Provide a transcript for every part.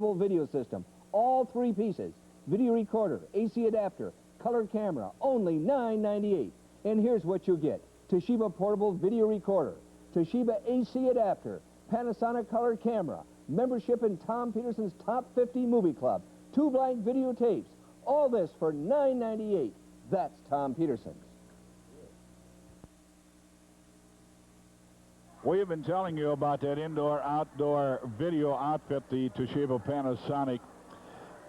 video system, all 3 pieces, video recorder, AC adapter, color camera, only $9.98. And here's what you get: Toshiba portable video recorder, Toshiba AC adapter, Panasonic color camera, membership in Tom Peterson's Top 50 Movie Club, 2 blank videotapes, all this for $9.98. That's Tom Peterson's. We've been telling you about that indoor-outdoor video outfit, the Toshiba Panasonic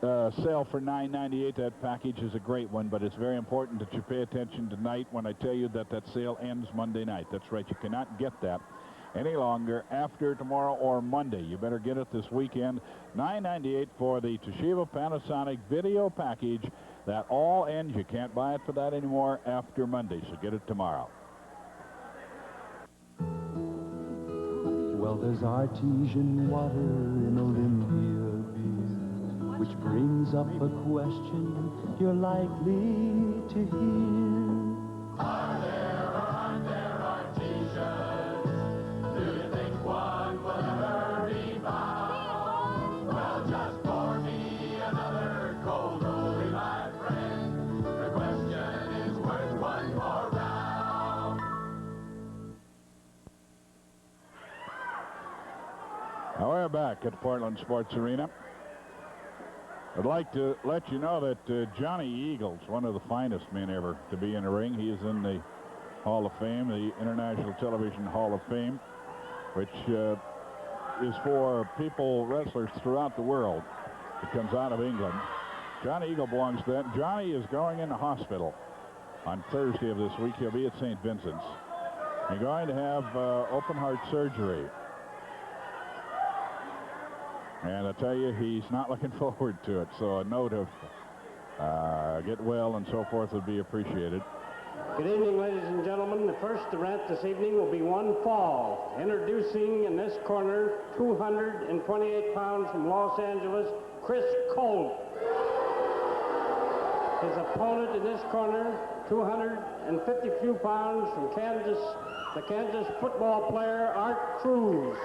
sale for $9.98. That package is a great one, but it's very important that you pay attention tonight when I tell you that that sale ends Monday night. That's right, you cannot get that any longer after tomorrow or Monday. You better get it this weekend. $9.98 for the Toshiba Panasonic video package. That all ends. You can't buy it for that anymore after Monday, so get it tomorrow. Well, there's artesian water in Olympia beer, which brings up a question you're likely to hear. Are there or aren't there artesians? Do you think one will ever rebound? Well, just pour me another cold rollie, my friend. The question is worth one more round. Now we're back at the Portland Sports Arena. I'd like to let you know that Johnny Eagles, one of the finest men ever to be in the ring, he is in the Hall of Fame, the International Television Hall of Fame, which is for people, wrestlers throughout the world. It comes out of England. Johnny Eagle belongs to that. Johnny is going in the hospital on Thursday of this week. He'll be at St. Vincent's. He's going to have open heart surgery. And I tell you, he's not looking forward to it. So a note of get well and so forth would be appreciated. Good evening, ladies and gentlemen. The first event this evening will be one fall. Introducing in this corner, 228 pounds from Los Angeles, Chris Colt. His opponent in this corner, 252 pounds from Kansas, the Kansas football player, Art Cruz.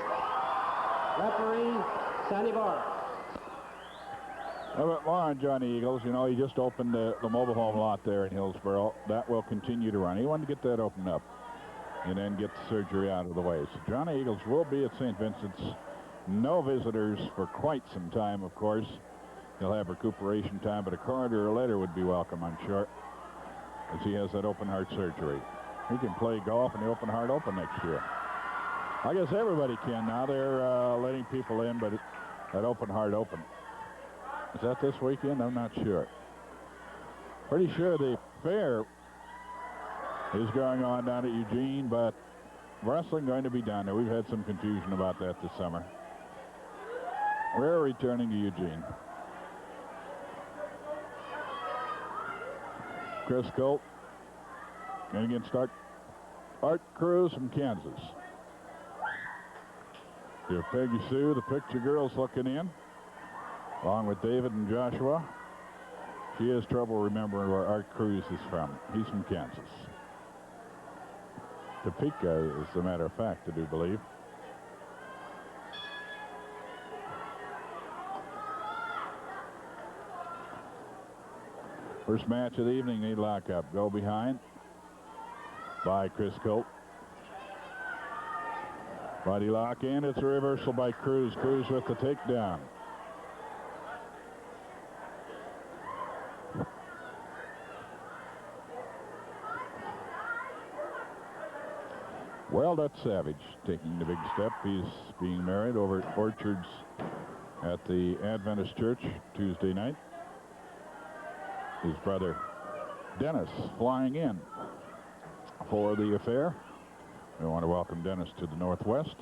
Referee, Sandy Barr. More on Johnny Eagles. You know, he just opened the mobile home lot there in Hillsboro. That will continue to run. He wanted to get that opened up and then get the surgery out of the way. So Johnny Eagles will be at St. Vincent's. No visitors for quite some time, of course. He'll have recuperation time, but a coroner or letter would be welcome, I'm sure, as he has that open heart surgery. He can play golf in the Open Heart Open next year. I guess everybody can now. They're letting people in, but that Open Heart Open. Is that this weekend? I'm not sure. Pretty sure the fair is going on down at Eugene, but wrestling going to be down there. We've had some confusion about that this summer. We're returning to Eugene. Chris Colt going against Art Cruz from Kansas. Here's Peggy Sue, the picture girl's looking in, along with David and Joshua. She has trouble remembering where Art Cruz is from. He's from Kansas. Topeka, as a matter of fact, I do believe. First match of the evening, need lockup. Go behind by Chris Colt. Body lock in. It's a reversal by Cruz. Cruz with the takedown. Well, that's Savage taking the big step. He's being married over at Orchards at the Adventist Church Tuesday night. His brother Dennis flying in for the affair. We want to welcome Dennis to the Northwest.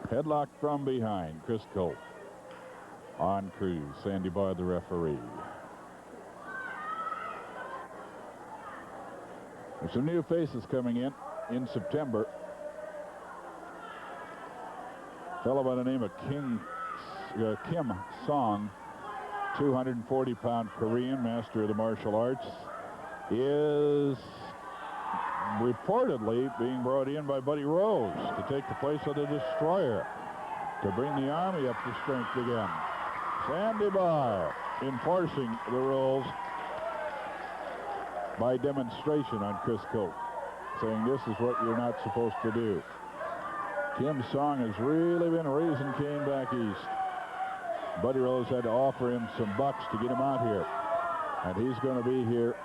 Headlock from behind. Chris Colt on Cruz. Sandy Barr, the referee. There's some new faces coming in September. A fellow by the name of Kim Song, 240-pound Korean, master of the martial arts, is reportedly being brought in by Buddy Rose to take the place of the Destroyer, to bring the Army up to strength again. Sandy Barr enforcing the rules by demonstration on Chris Colt, saying this is what you're not supposed to do. Tim Song has really been raising Kane back east. Buddy Rose had to offer him some bucks to get him out here, and he's going to be here.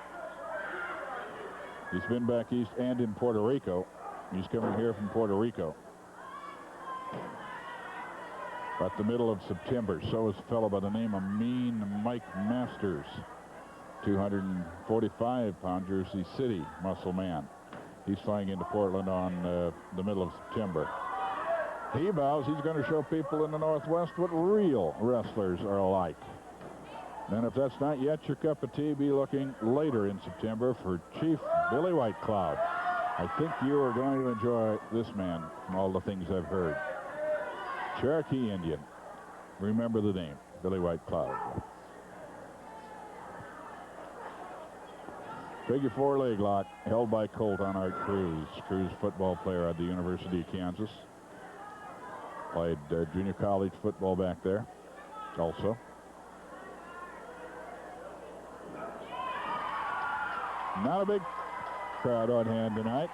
He's been back east and in Puerto Rico. He's coming here from Puerto Rico about the middle of September. So is a fellow by the name of Mean Mike Masters, 245-pound Jersey City muscle man. He's flying into Portland on the middle of September. He vows he's going to show people in the Northwest what real wrestlers are like. And if that's not yet your cup of tea, be looking later in September for Chief Billy White Cloud. I think you are going to enjoy this man from all the things I've heard. Cherokee Indian. Remember the name, Billy White Cloud. Figure four leg lock held by Colt on Art Cruz. Cruz, football player at the University of Kansas. Played junior college football back there also. Not a big crowd on hand tonight.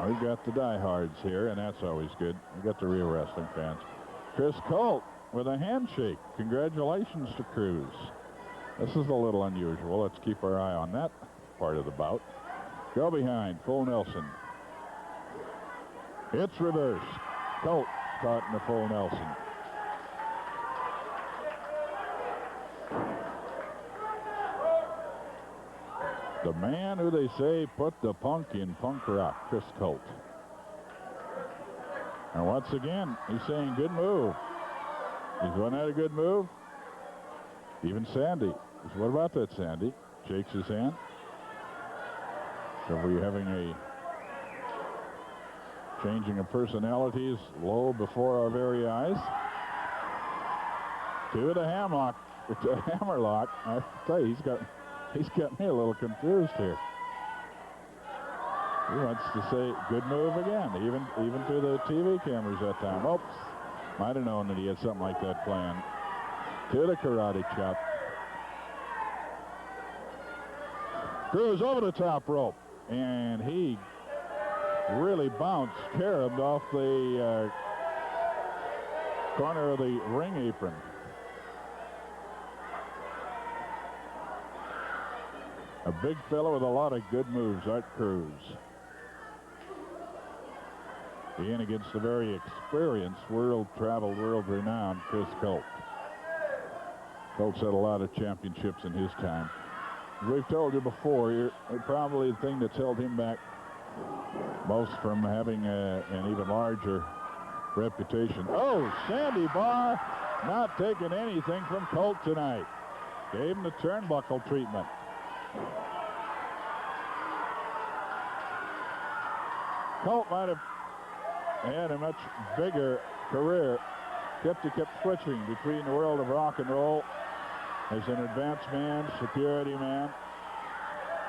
We've got the diehards here, and that's always good. We've got the real wrestling fans. Chris Colt with a handshake. Congratulations to Cruz. This is a little unusual. Let's keep our eye on that part of the bout. Go behind, full Nelson. It's reversed. Colt caught in the full Nelson. The man who they say put the punk in punk rock, Chris Colt. And once again, he's saying good move. He's one out a good move. Even Sandy. What about that, Sandy? Shakes his hand. So we're having a changing of personalities low before our very eyes. To the hammerlock. I tell you, he's got me a little confused here. He wants to say good move again, even to the TV cameras that time. Oops, might have known that he had something like that planned. To the karate chop. Cruz over the top rope, and he really bounced, carabed off the corner of the ring apron. A big fellow with a lot of good moves, Art Cruz. In against the very experienced, world-traveled, world-renowned Chris Colt. Colt's had a lot of championships in his time. As we've told you before, probably the thing that's held him back most from having an even larger reputation. Oh, Sandy Barr not taking anything from Colt tonight. Gave him the turnbuckle treatment. Colt might have had a much bigger career. He kept switching between the world of rock and roll as an advance man, security man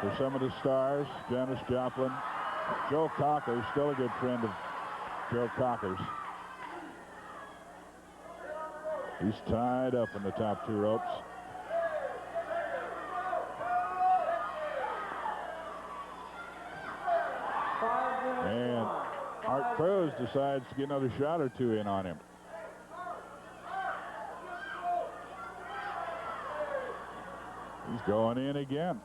for some of the stars, Janis Joplin. Joe Cocker, still a good friend of Joe Cocker's. He's tied up in the top two ropes. And Art Cruz decides to get another shot or two in on him. He's going in again.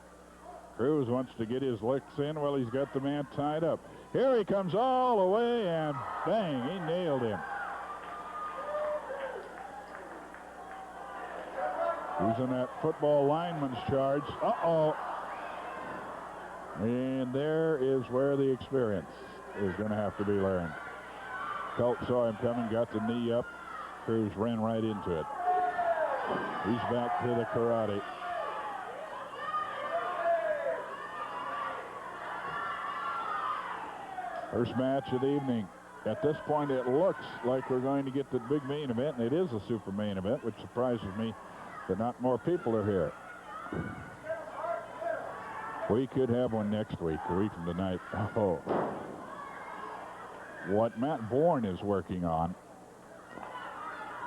Cruz wants to get his licks in while he's got the man tied up. Here he comes all the way, and bang, he nailed him. Using that football lineman's charge. Uh-oh. And there is where the experience is going to have to be learned. Colt saw him coming, got the knee up. Cruz ran right into it. He's back to the karate. First match of the evening. At this point, it looks like we're going to get the big main event, and it is a super main event, which surprises me that not more people are here. We could have one next week, a week from tonight. Oh. What Matt Borne is working on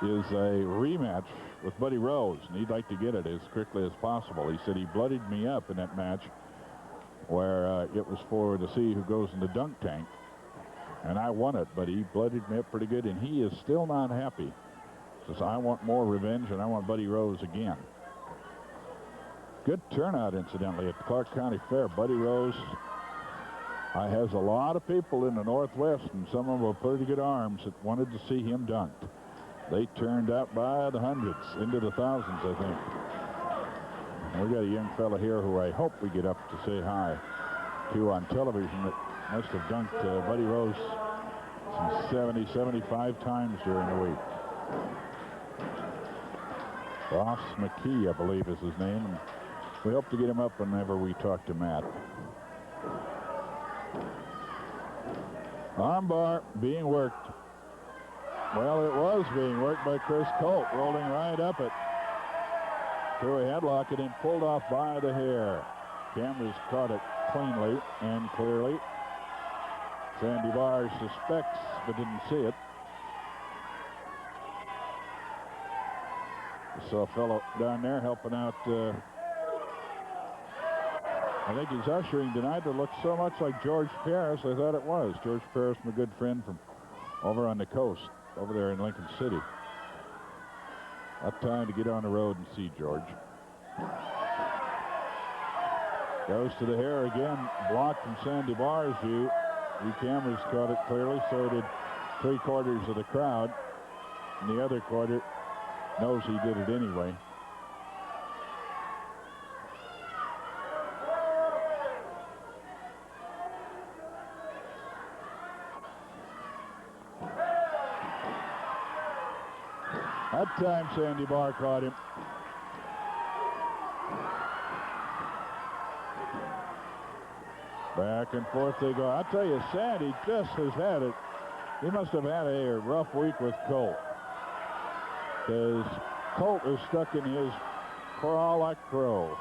is a rematch with Buddy Rose, and he'd like to get it as quickly as possible. He said he bloodied me up in that match where it was for to see who goes in the dunk tank, and I won it, but he bloodied me up pretty good, and he is still not happy. Says, I want more revenge, and I want Buddy Rose again. Good turnout, incidentally, at the Clark County Fair. Buddy Rose has a lot of people in the Northwest, and some of them with pretty good arms that wanted to see him dunked. They turned out by the hundreds, into the thousands, I think. And we got a young fella here who I hope we get up to say hi to on television that must have dunked Buddy Rose some 70, 75 times during the week. Ross McKee, I believe, is his name, and we hope to get him up whenever we talk to Matt. Armbar being worked. Well, it was being worked by Chris Colt, rolling right up it to a headlock and then pulled off by the hair. Cameras caught it cleanly and clearly. Sandy Barr suspects but didn't see it. Saw a fellow down there helping out. I think he's ushering tonight that looks so much like George Paris. I thought it was. George Paris, my good friend from over on the coast, over there in Lincoln City. Up time to get on the road and see George. Goes to the hair again, blocked from Sandy Barr's view. The cameras caught it clearly, so did 3/4 of the crowd. And the other quarter knows he did it anyway. That time Sandy Barr caught him. Back and forth they go. I'll tell you, Sandy just has had it. He must have had a rough week with Colt, because Colt is stuck in his crawl like crow.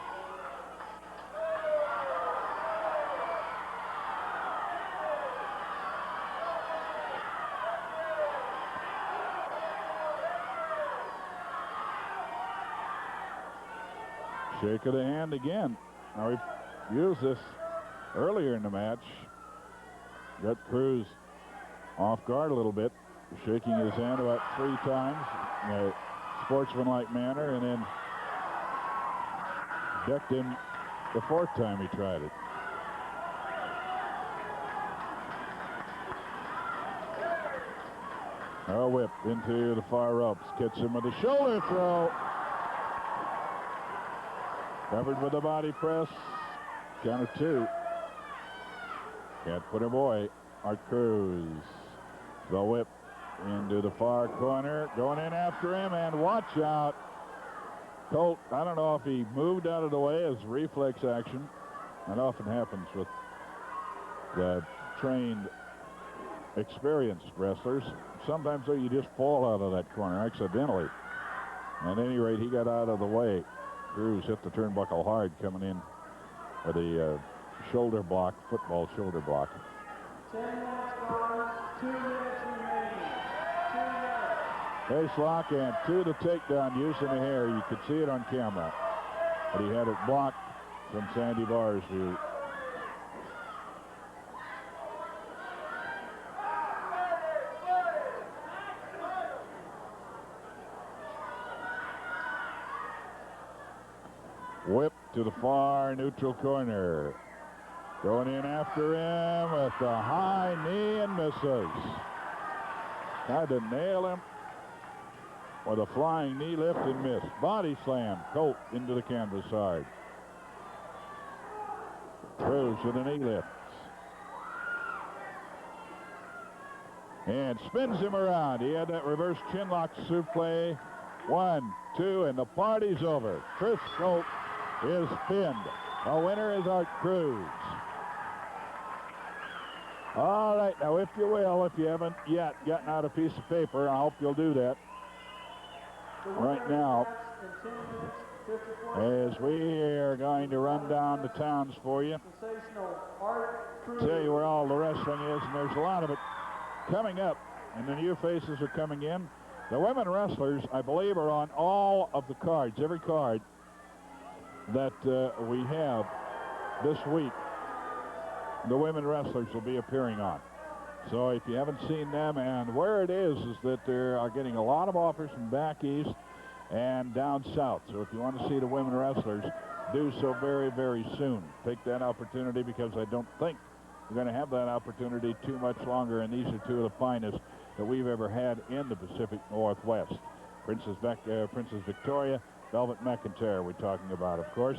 Shake of the hand again. Now we used this earlier in the match. Got Cruz off guard a little bit, shaking his hand about 3 times in a sportsmanlike manner, and then decked him the 4th time he tried it. A whip into the far ropes. Gets him with a shoulder throw. Covered with a body press. Counter 2. Can't put him away. Art Cruz. The whip into the far corner. Going in after him, and watch out. Colt, I don't know if he moved out of the way as reflex action. That often happens with the trained, experienced wrestlers. Sometimes, though, you just fall out of that corner accidentally. At any rate, he got out of the way. Cruz hit the turnbuckle hard coming in with a shoulder block, football shoulder block. 10 minutes gone, 2 minutes remaining. 2 minutes. Face lock and 2 to takedown, using the hair. You could see it on camera, but he had it blocked from Sandy Barr's view. Whip to the far neutral corner. Going in after him with the high knee and misses. Tried to nail him with a flying knee lift and miss. Body slam. Colt into the canvas hard. Cruz with a knee lift. And spins him around. He had that reverse chin lock souffle. 1, 2, and the party's over. Chris Colt is pinned. The winner is Art Cruz. All right, now if you will, if you haven't yet gotten out a piece of paper, I hope you'll do that right now. as we are going to run down the towns for you. Tell you where all the wrestling is, and there's a lot of it coming up, and the new faces are coming in. The women wrestlers, I believe, are on all of the cards, every card that we have this week. The women wrestlers will be appearing on. So if you haven't seen them, and where it is that they are getting a lot of offers from back east and down south. So if you want to see the women wrestlers, do so very, very soon. Take that opportunity, because I don't think we're going to have that opportunity too much longer, and these are two of the finest that we've ever had in the Pacific Northwest. Princess Victoria, Velvet McIntyre we're talking about, of course.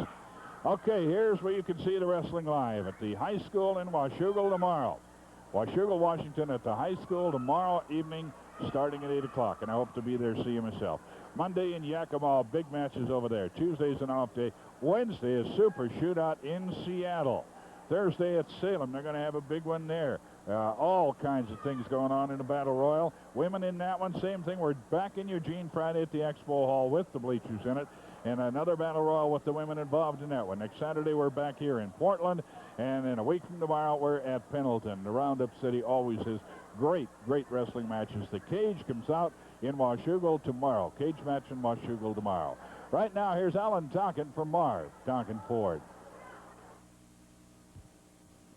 Okay, here's where you can see the wrestling live at the high school in Washougal tomorrow. Washougal, Washington, at the high school tomorrow evening, starting at 8 o'clock, and I hope to be there, see you myself. Monday in Yakima, big matches over there. Tuesday's an off day. Wednesday is Super Shootout in Seattle. Thursday at Salem, they're going to have a big one there. All kinds of things going on in the Battle Royal. Women in that one, same thing. We're back in Eugene Friday at the Expo Hall with the bleachers in it, and another Battle Royal with the women involved in that one. Next Saturday, we're back here in Portland, and in a week from tomorrow, we're at Pendleton. The Roundup City always has great, great wrestling matches. The Cage comes out in Washougal tomorrow. Cage match in Washougal tomorrow. Right now, here's Alan Tonkin from Marv Tonkin Ford.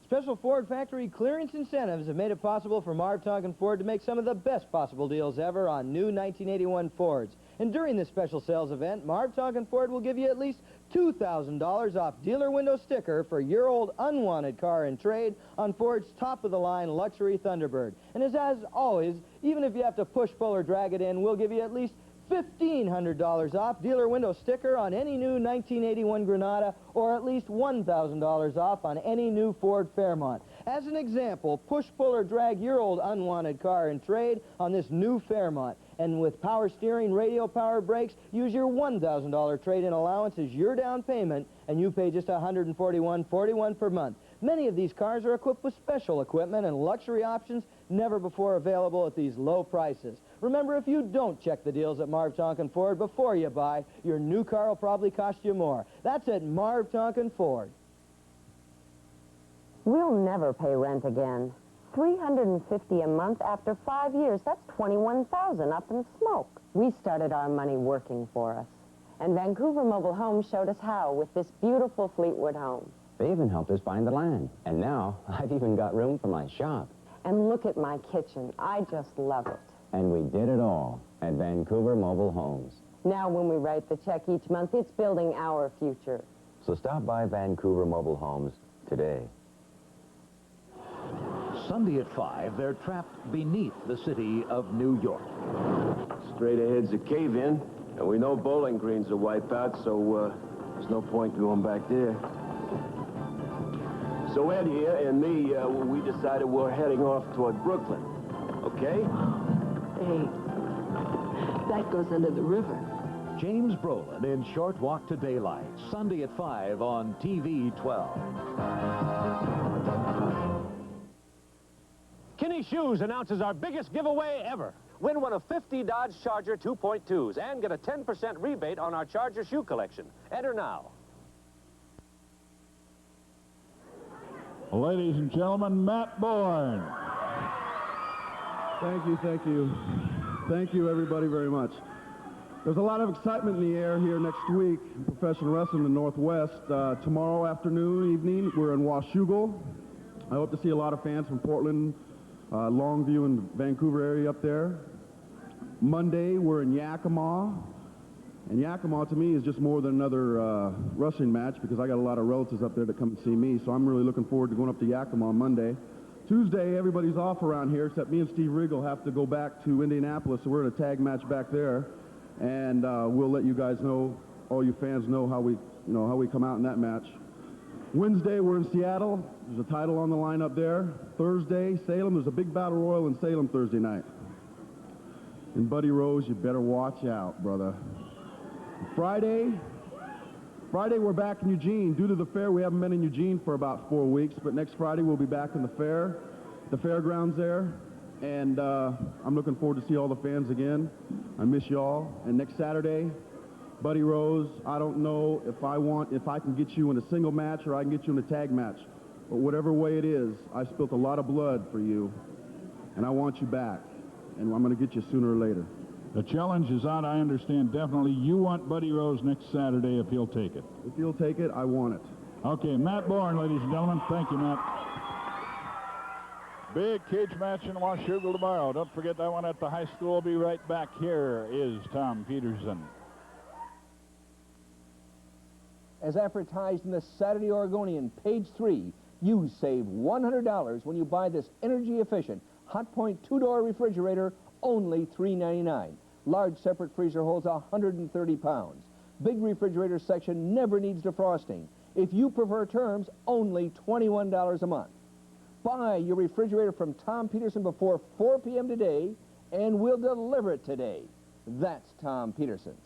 Special Ford factory clearance incentives have made it possible for Marv Tonkin Ford to make some of the best possible deals ever on new 1981 Fords. And during this special sales event, Marv Tonkin Ford will give you at least $2,000 off dealer window sticker for your old unwanted car in trade on Ford's top-of-the-line luxury Thunderbird. And as always, even if you have to push, pull, or drag it in, we'll give you at least $1,500 off dealer window sticker on any new 1981 Granada, or at least $1,000 off on any new Ford Fairmont. As an example, push, pull, or drag your old unwanted car in trade on this new Fairmont. And with power steering, radio power brakes, use your $1,000 trade-in allowance as your down payment, and you pay just $141.41 per month. Many of these cars are equipped with special equipment and luxury options never before available at these low prices. Remember, if you don't check the deals at Marv Tonkin Ford before you buy, your new car will probably cost you more. That's at Marv Tonkin Ford. We'll never pay rent again. $350 a month after 5 years, that's $21,000 up in smoke. We started our money working for us. And Vancouver Mobile Homes showed us how with this beautiful Fleetwood home. They even helped us find the land. And now, I've even got room for my shop. And look at my kitchen. I just love it. And we did it all at Vancouver Mobile Homes. Now when we write the check each month, it's building our future. So stop by Vancouver Mobile Homes today. Sunday at 5, they're trapped beneath the city of New York. Straight ahead's a cave-in, and we know Bowling Green's a wipeout, so there's no point going back there. So Ed here and me, we decided we're heading off toward Brooklyn, okay? Hey, that goes under the river. James Brolin in Short Walk to Daylight, Sunday at 5 on TV 12. Kinney Shoes announces our biggest giveaway ever. Win one of 50 Dodge Charger 2.2s and get a 10% rebate on our Charger shoe collection. Enter now. Ladies and gentlemen, Matt Borne. Thank you, thank you. Thank you, everybody, very much. There's a lot of excitement in the air here next week in professional wrestling in the Northwest. Tomorrow afternoon, evening, we're in Washougal. I hope to see a lot of fans from Portland, Longview, and Vancouver area up there. Monday, we're in Yakima. And Yakima, to me, is just more than another wrestling match because I got a lot of relatives up there that come and see me, so I'm really looking forward to going up to Yakima on Monday. Tuesday, everybody's off around here, except me and Steve Regal have to go back to Indianapolis, so we're in a tag match back there. And we'll let you guys know, all you fans know how we come out in that match. Wednesday, we're in Seattle. There's a title on the line up there. Thursday, Salem. There's a big battle royal in Salem Thursday night. And Buddy Rose, you better watch out, brother. Friday, we're back in Eugene. Due to the fair, we haven't been in Eugene for about 4 weeks, but next Friday we'll be back in the fair, the fairgrounds there. And I'm looking forward to see all the fans again. I miss you all. And next Saturday, Buddy Rose, I don't know if I can get you in a single match or I can get you in a tag match. But whatever way it is, I spilt a lot of blood for you, and I want you back. And I'm going to get you sooner or later. The challenge is on, I understand, definitely. You want Buddy Rose next Saturday if he'll take it. If he'll take it, I want it. Okay, Matt Borne, ladies and gentlemen. Thank you, Matt. Big cage match in Washougal tomorrow. Don't forget that one at the high school. Be right back. Here is Tom Peterson. As advertised in the Saturday Oregonian, page 3, you save $100 when you buy this energy-efficient Hot Point 2-door refrigerator, only $3.99. Large separate freezer holds 130 pounds. Big refrigerator section never needs defrosting. If you prefer terms, only $21 a month. Buy your refrigerator from Tom Peterson before 4 p.m. today, and we'll deliver it today. That's Tom Peterson's.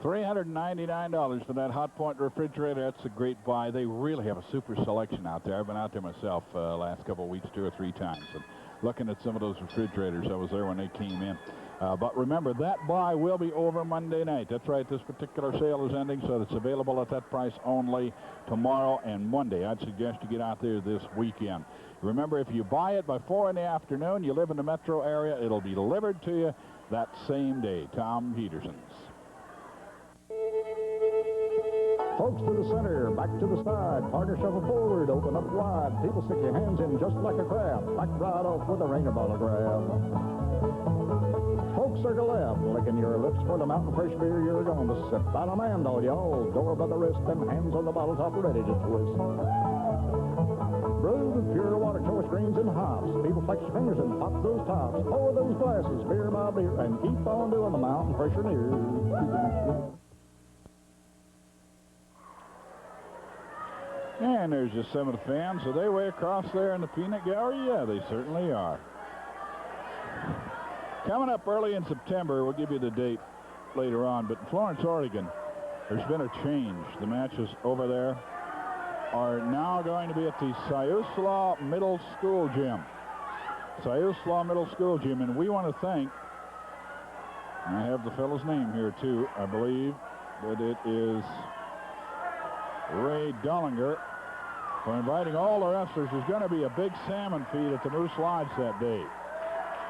$399 for that Hot Point refrigerator. That's a great buy. They really have a super selection out there. I've been out there myself last couple of weeks, 2 or 3 times, and looking at some of those refrigerators. I was there when they came in. But remember, that buy will be over Monday night. That's right, this particular sale is ending, so it's available at that price only tomorrow and Monday. I'd suggest you get out there this weekend. Remember, if you buy it by 4 in the afternoon, you live in the metro area, it'll be delivered to you that same day. Tom Peterson's. Folks to the center, back to the side, partner shuffle forward, open up wide. People stick your hands in just like a crab. Back right off with a rainer bottle grab. Folks circle left, licking your lips for the mountain fresh beer you're going to sip. Out a man, all y'all, door by the wrist, and hands on the bottle top ready to twist. Brewed with pure water, choice greens and hops. People flex your fingers and pop those tops. Pour those glasses, beer by beer, and keep on doing the mountain fresher near. And there's just some of the fans. Are they way across there in the peanut gallery? Yeah, they certainly are. Coming up early in September, we'll give you the date later on, but in Florence, Oregon, there's been a change. The matches over there are now going to be at the Siuslaw Middle School Gym. Siuslaw Middle School Gym, and we want to thank, I have the fellow's name here too, I believe that it is Ray Dollinger, for inviting all the wrestlers. There's going to be a big salmon feed at the Moose Lodge that day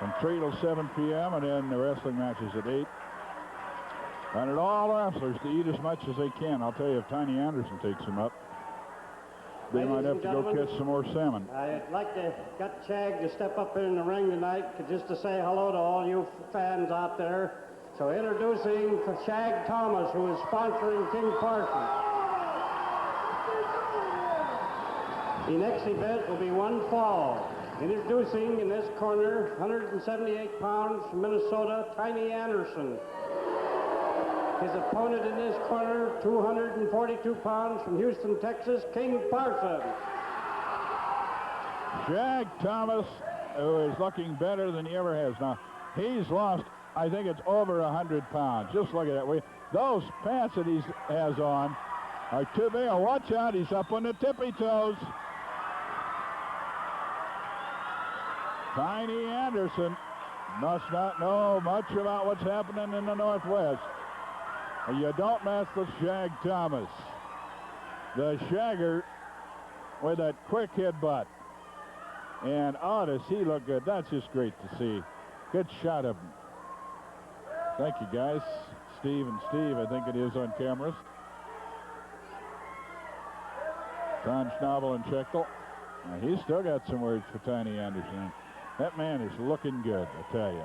from 3 till 7 p.m. and then the wrestling matches at 8. And all the wrestlers to eat as much as they can. I'll tell you, if Tiny Anderson takes them up, they might have to go catch some more salmon. I'd like to get Shag to step up in the ring tonight just to say hello to all you fans out there. So introducing Shag Thomas, who is sponsoring King Parsons. The next event will be one fall. Introducing in this corner, 178 pounds from Minnesota, Tiny Anderson. His opponent in this corner, 242 pounds from Houston, Texas, King Parsons. Shag Thomas, who is looking better than he ever has. Now, he's lost, I think it's over 100 pounds. Just look at that. Those pants that he has on are too big. Watch out, he's up on the tippy toes. Tiny Anderson must not know much about what's happening in the Northwest. You don't mess with Shag Thomas. The Shagger with that quick headbutt. And oh, does he look good. That's just great to see. Good shot of him. Thank you, guys. Steve and Steve, I think it is on cameras. Don Schnabel and Schechtel. Now, he's still got some words for Tiny Anderson. That man is looking good, I tell you.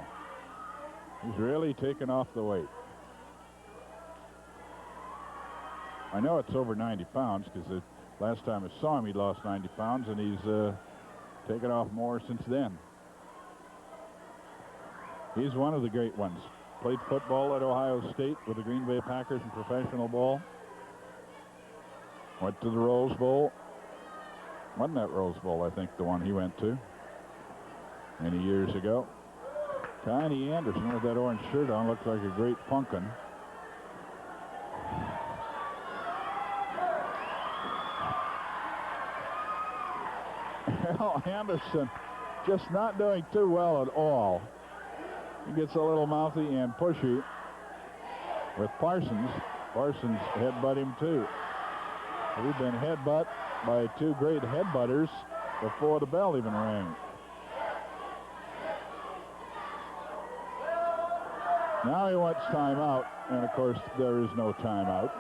He's really taken off the weight. I know it's over 90 pounds because the last time I saw him, he lost 90 pounds, and he's taken off more since then. He's one of the great ones. Played football at Ohio State with the Green Bay Packers in professional ball. Went to the Rose Bowl. Wasn't that Rose Bowl, I think, the one he went to many years ago. Tiny Anderson with that orange shirt on looks like a great pumpkin. Al Anderson just not doing too well at all. He gets a little mouthy and pushy with Parsons. Parsons headbutt him too. We've been headbutt by two great headbutters before the bell even rang. Now he wants timeout, and of course there is no timeout.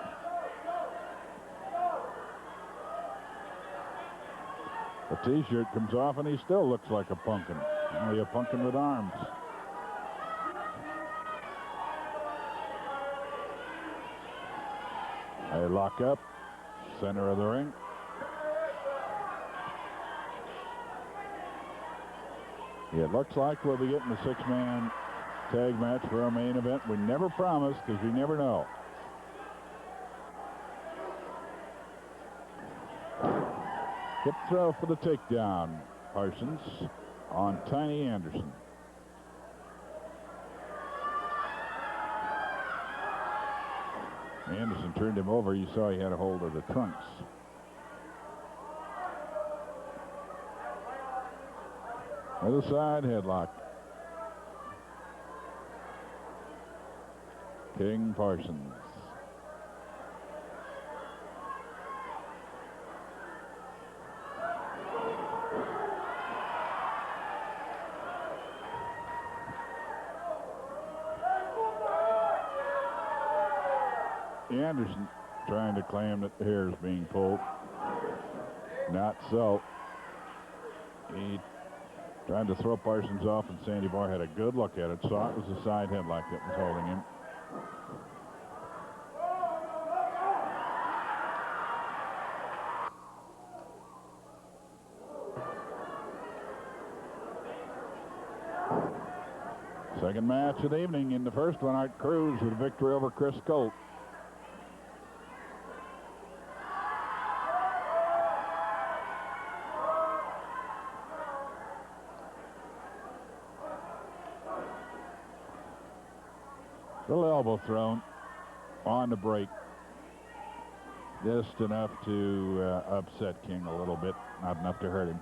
The T-shirt comes off, and he still looks like a pumpkin. Only a pumpkin with arms. They lock up, center of the ring. It looks like we'll be getting a six-man tag match for our main event. We never promise, because we never know. Hip throw for the takedown. Parsons on Tiny Anderson. Anderson turned him over. You saw he had a hold of the trunks. Other side headlock. King Parsons. Anderson trying to claim that the hair is being pulled. Not so. He tried to throw Parsons off, and Sandy Barr had a good look at it. Saw it was a side headlock that was holding him. Second match of the evening. In the first one, Art Cruz with a victory over Chris Colt. Little elbow thrown on the break. Just enough to upset King a little bit, not enough to hurt him.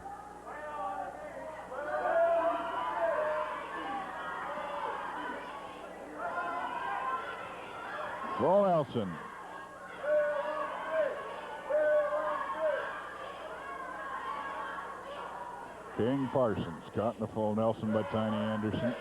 Full Nelson. King Parsons caught in the full Nelson by Tiny Anderson.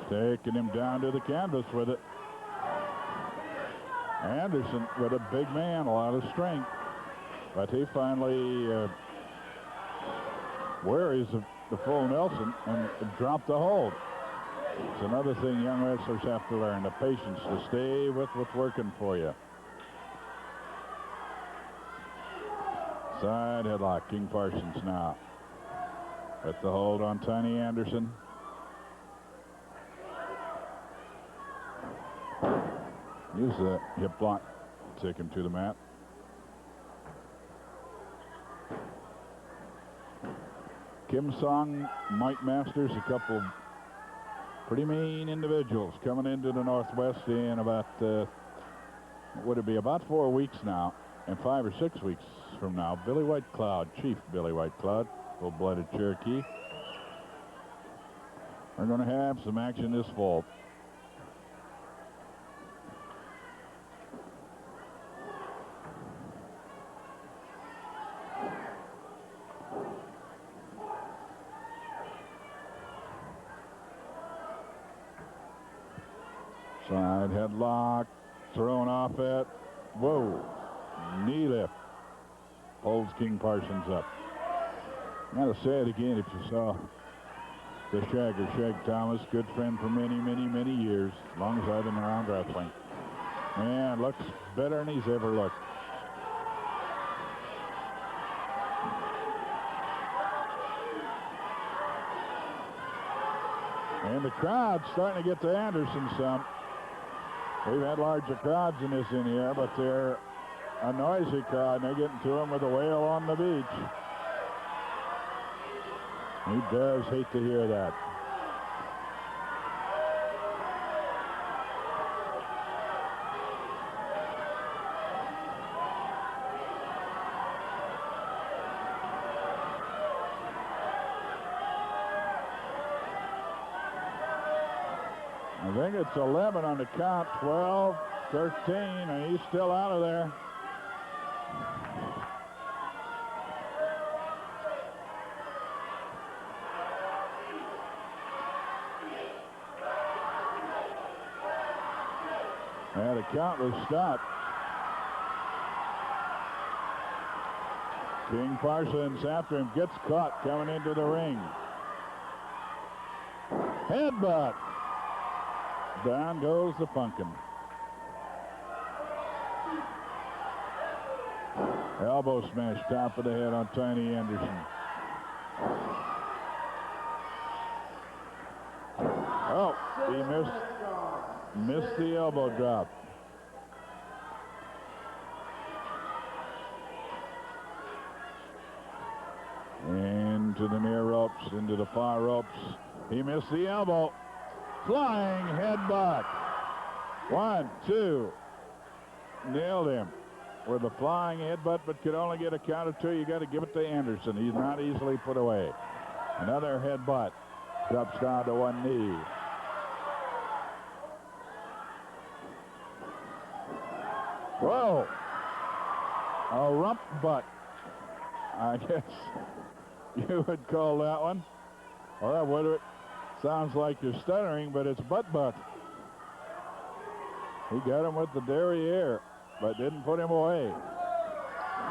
Taking him down to the canvas with it. Anderson with a big man, a lot of strength. But he finally worries the full Nelson and dropped the hold. It's another thing young wrestlers have to learn, the patience to stay with what's working for you. Side headlock, King Parsons now. With the hold on Tiny Anderson. Use the hip block, take him to the mat. Kim Song, Mike Masters, a couple pretty mean individuals coming into the Northwest in about, would it be about 4 weeks now, and 5 or 6 weeks from now. Billy White Cloud, Chief Billy White Cloud, full-blooded Cherokee. We're going to have some action this fall. Side headlock, thrown off at, whoa, knee lift. Holds King Parsons up. I gotta say it again, if you saw the Shagger, Shag Thomas, good friend for many, many, many years, as long as I've been around wrestling. Man, looks better than he's ever looked. And the crowd's starting to get to Anderson some. We've had larger crowds than this in here, but they're a noisy crowd, and they're getting to him with a wail on the beach. He does hate to hear that. I think it's 11 on the count, 12, 13, and he's still out of there. And the count was stopped. King Parsons after him, gets caught coming into the ring. Headbutt. Down goes the pumpkin. Elbow smash, top of the head on Tiny Anderson. Oh, he missed the elbow drop. Into the near ropes, into the far ropes. He missed the elbow. Flying headbutt. 1, 2. Nailed him with a flying headbutt, but could only get a count of 2. You got to give it to Anderson. He's not easily put away. Another headbutt. Drops down to one knee. Whoa. A rump butt. I guess you would call that one. Well, that would. Sounds like you're stuttering, but it's butt. He got him with the derriere, but didn't put him away.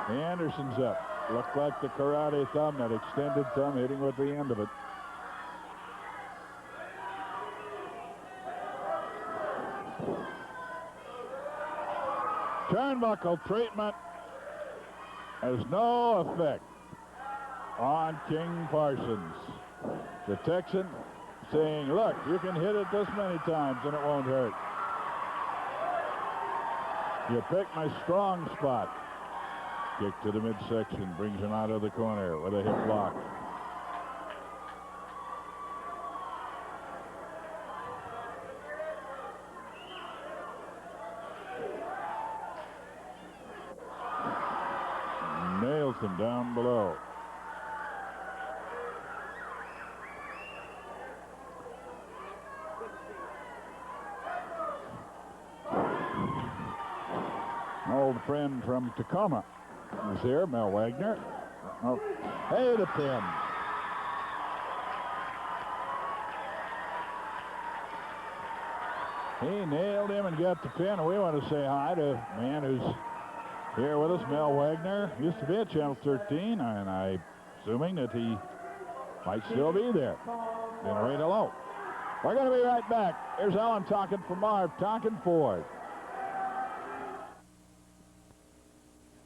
Anderson's up. Looked like the karate thumb, that extended thumb, hitting with the end of it. Turnbuckle treatment has no effect on King Parsons. The Texan saying, look, you can hit it this many times and it won't hurt. You picked my strong spot. Kick to the midsection, brings him out of the corner with a hip lock. Nails him down below. Old friend from Tacoma is here, Mel Wagner. Oh, hey, the pin. He nailed him and got the pin. We want to say hi to a man who's here with us, Mel Wagner. Used to be at Channel 13, and I'm assuming that he might still be there. Right hello. We're going to be right back. Here's Alan talking for Marv, talking Ford.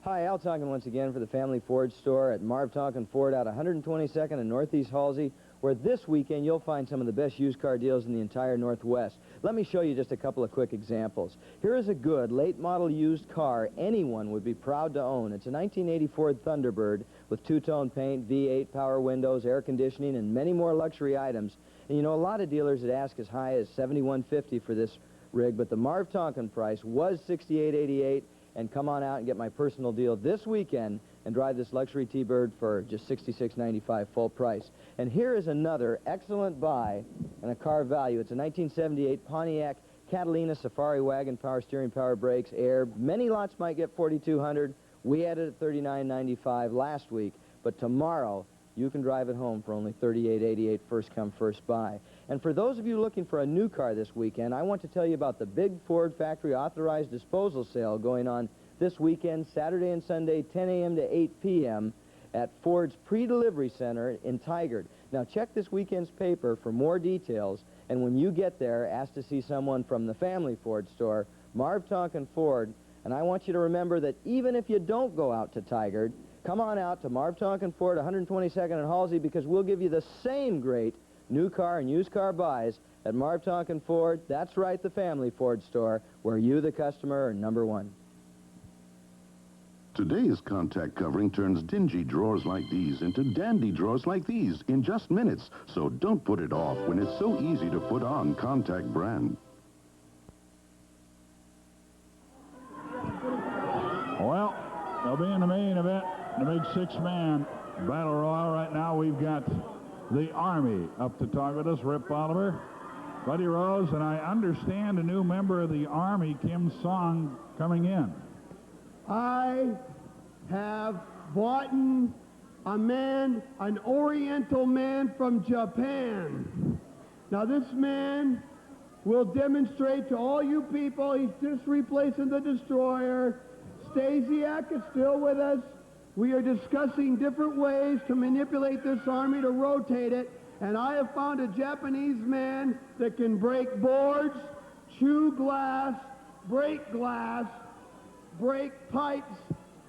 Hi, Al talking once again for the Family Ford store at Marv Tonkin Ford out 122nd and Northeast Halsey, where this weekend you'll find some of the best used car deals in the entire Northwest. Let me show you just a couple of quick examples. Here is a good late model used car anyone would be proud to own. It's a 1980 Ford Thunderbird with two-tone paint, V8, power windows, air conditioning, and many more luxury items. And you know, a lot of dealers would ask as high as $71.50 for this rig, but the Marv Tonkin price was $68.88. And come on out and get my personal deal this weekend and drive this luxury T-Bird for just $66.95 full price. And here is another excellent buy and a car value. It's a 1978 Pontiac Catalina Safari Wagon, power steering, power brakes, air. Many lots might get $4,200. We had it at $39.95 last week, but tomorrow you can drive it home for only $38.88, first come, first buy. And for those of you looking for a new car this weekend, I want to tell you about the big Ford Factory Authorized Disposal Sale going on this weekend, Saturday and Sunday, 10 a.m. to 8 p.m. at Ford's Pre-Delivery Center in Tigard. Now, check this weekend's paper for more details, and when you get there, ask to see someone from the Family Ford store, Marv Tonkin Ford. And I want you to remember that even if you don't go out to Tigard, come on out to Marv Tonkin Ford, 122nd and Halsey, because we'll give you the same great new car and used car buys at Marv Tonkin Ford. That's right, the Family Ford store, where you, the customer, are number one. Today's contact covering turns dingy drawers like these into dandy drawers like these in just minutes. So don't put it off when it's so easy to put on Contact brand. Well, they'll be in the main event, the big six-man battle royal. Right now, we've got the Army up to talk with us, Rip Oliver, Buddy Rose, and I understand a new member of the Army, Kim Song, coming in. I have bought a man, an Oriental man from Japan. Now this man will demonstrate to all you people, he's just replacing the destroyer. Stasiak is still with us. We are discussing different ways to manipulate this Army to rotate it, and I have found a Japanese man that can break boards, chew glass, break pipes,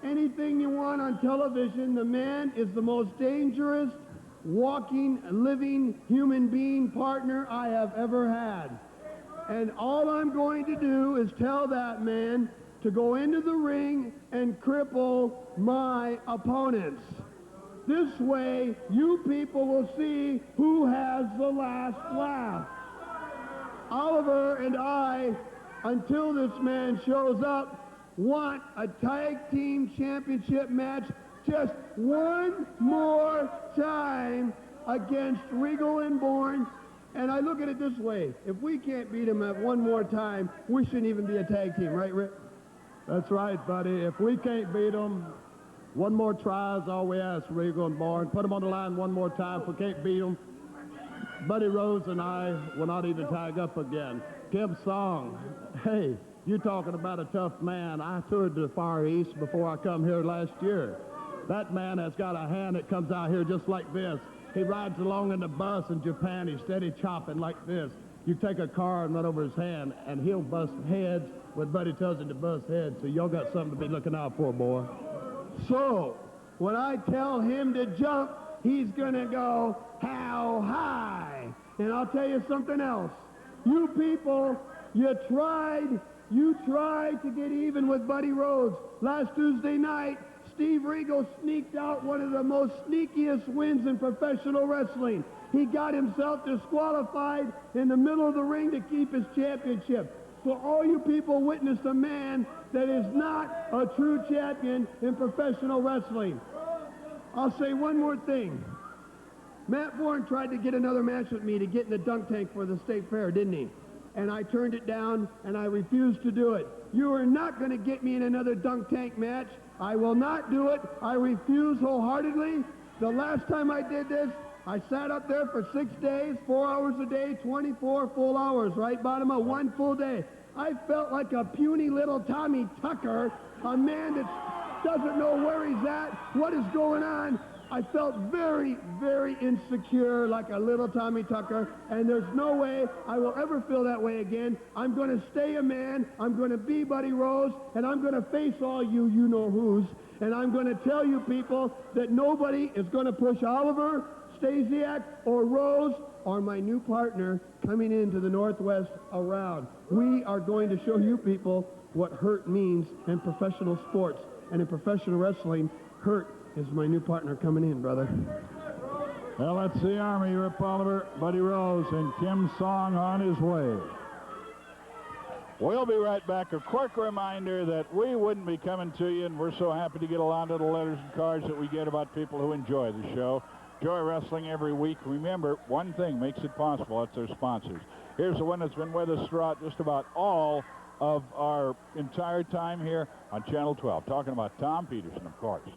anything you want on television. The man is the most dangerous walking, living human being partner I have ever had. And all I'm going to do is tell that man to go into the ring and cripple my opponents. This way, you people will see who has the last laugh. Oliver and I, until this man shows up, want a tag team championship match just one more time against Regal and Bourne. And I look at it this way: if we can't beat him at one more time, we shouldn't even be a tag team, right, Rick? That's right, buddy. If we can't beat them, one more try is all we ask, Regal and Bourne. Put them on the line one more time. If we can't beat them, Buddy Rose and I will not even tag up again. Kim Song, hey, you talking about a tough man. I toured the Far East before I come here last year. That man has got a hand that comes out here just like this. He rides along in the bus in Japan. He's steady chopping like this. You take a car and run over his hand, and he'll bust heads when Buddy tells him to bust heads. So y'all got something to be looking out for, boy. So, when I tell him to jump, he's gonna go, how high? And I'll tell you something else. You people, you tried to get even with Buddy Rose. Last Tuesday night, Steve Regal sneaked out one of the most sneakiest wins in professional wrestling. He got himself disqualified in the middle of the ring to keep his championship. So all you people witnessed a man that is not a true champion in professional wrestling. I'll say one more thing. Matt Borne tried to get another match with me to get in the dunk tank for the state fair, didn't he? And I turned it down, and I refused to do it. You are not going to get me in another dunk tank match. I will not do it. I refuse wholeheartedly. The last time I did this, I sat up there for 6 days, 4 hours a day, 24 full hours, right bottom of one full day. I felt like a puny little Tommy Tucker, a man that doesn't know where he's at, what is going on. I felt very, very insecure, like a little Tommy Tucker, and there's no way I will ever feel that way again. I'm going to stay a man, I'm going to be Buddy Rose, and I'm going to face all you-know-who's, and I'm going to tell you people that nobody is going to push Oliver, Stasiak, or Rose, or my new partner coming into the Northwest around. We are going to show you people what hurt means in professional sports, and in professional wrestling, hurt is my new partner coming in, brother. Well, that's the Army, Rip Oliver, Buddy Rose, and Kim Song on his way. We'll be right back. A quick reminder that we wouldn't be coming to you, and we're so happy to get a lot of the letters and cards that we get about people who enjoy the show. Enjoy wrestling every week. Remember, one thing makes it possible. That's our sponsors. Here's the one that's been with us throughout just about all of our entire time here on Channel 12. Talking about Tom Peterson, of course.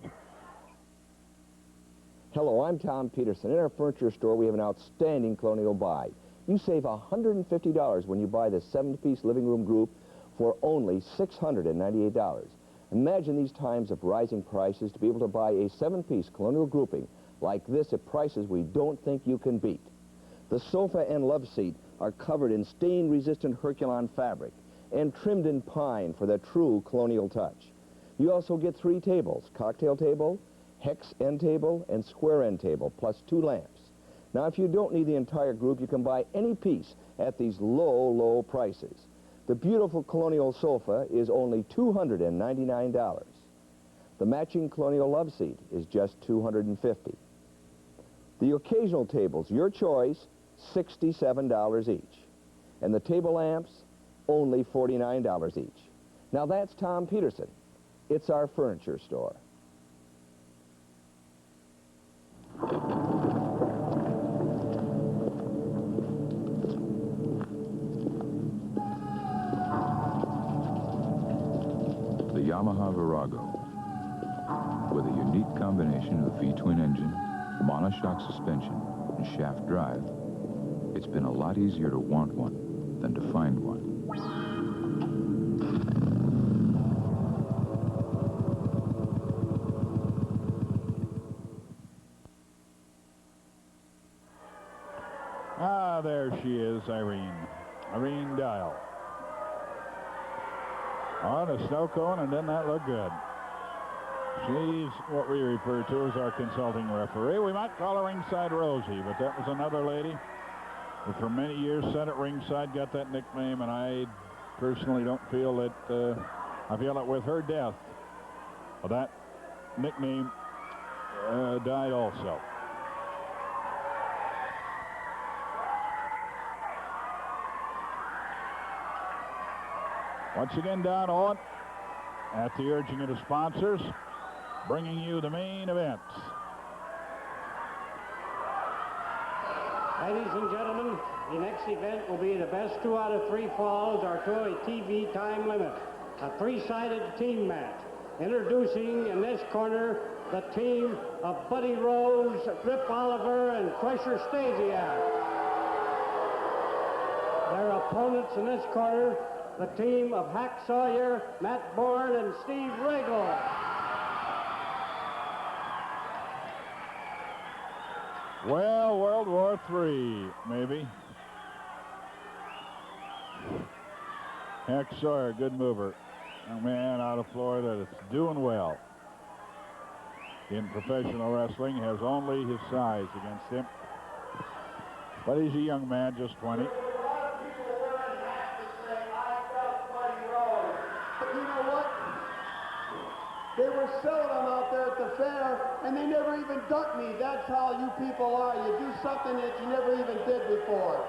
Hello, I'm Tom Peterson. In our furniture store, we have an outstanding colonial buy. You save $150 when you buy the 7-piece living room group for only $698. Imagine these times of rising prices to be able to buy a 7-piece colonial grouping like this at prices we don't think you can beat. The sofa and love seat are covered in stain-resistant Herculon fabric and trimmed in pine for the true colonial touch. You also get 3 tables, cocktail table, hex end table, and square end table, plus 2 lamps. Now, if you don't need the entire group, you can buy any piece at these low, low prices. The beautiful colonial sofa is only $299. The matching colonial love seat is just $250. The occasional tables, your choice, $67 each. And the table lamps, only $49 each. Now that's Tom Peterson. It's our furniture store. The Yamaha Virago, with a unique combination of V-twin engine, monoshock suspension, and shaft drive, it's been a lot easier to want one than to find one. Ah, there she is, Irene Dial. On a snow cone, and didn't that look good? She's what we refer to as our consulting referee. We might call her Ringside Rosie, but that was another lady who for many years sat at ringside, got that nickname, and I personally don't feel that, I feel that with her death, well, that nickname died also. Once again, Don Owen, at the urging of the sponsors, bringing you the main events. Ladies and gentlemen, the next event will be the best 2 out of 3 falls or to a TV time limit. A 3-sided team match. Introducing in this corner the team of Buddy Rose, Rip Oliver, and Crusher Stasiak. Their opponents in this corner, the team of Hack Sawyer, Matt Borne, and Steve Regal. Well, World War III, maybe. Hack Sawyer, good mover. A man out of Florida that's doing well in professional wrestling, has only his size against him. But he's a young man, just 20. They were selling them out there at the fair, and they never even dunked me. That's how you people are. You do something that you never even did before.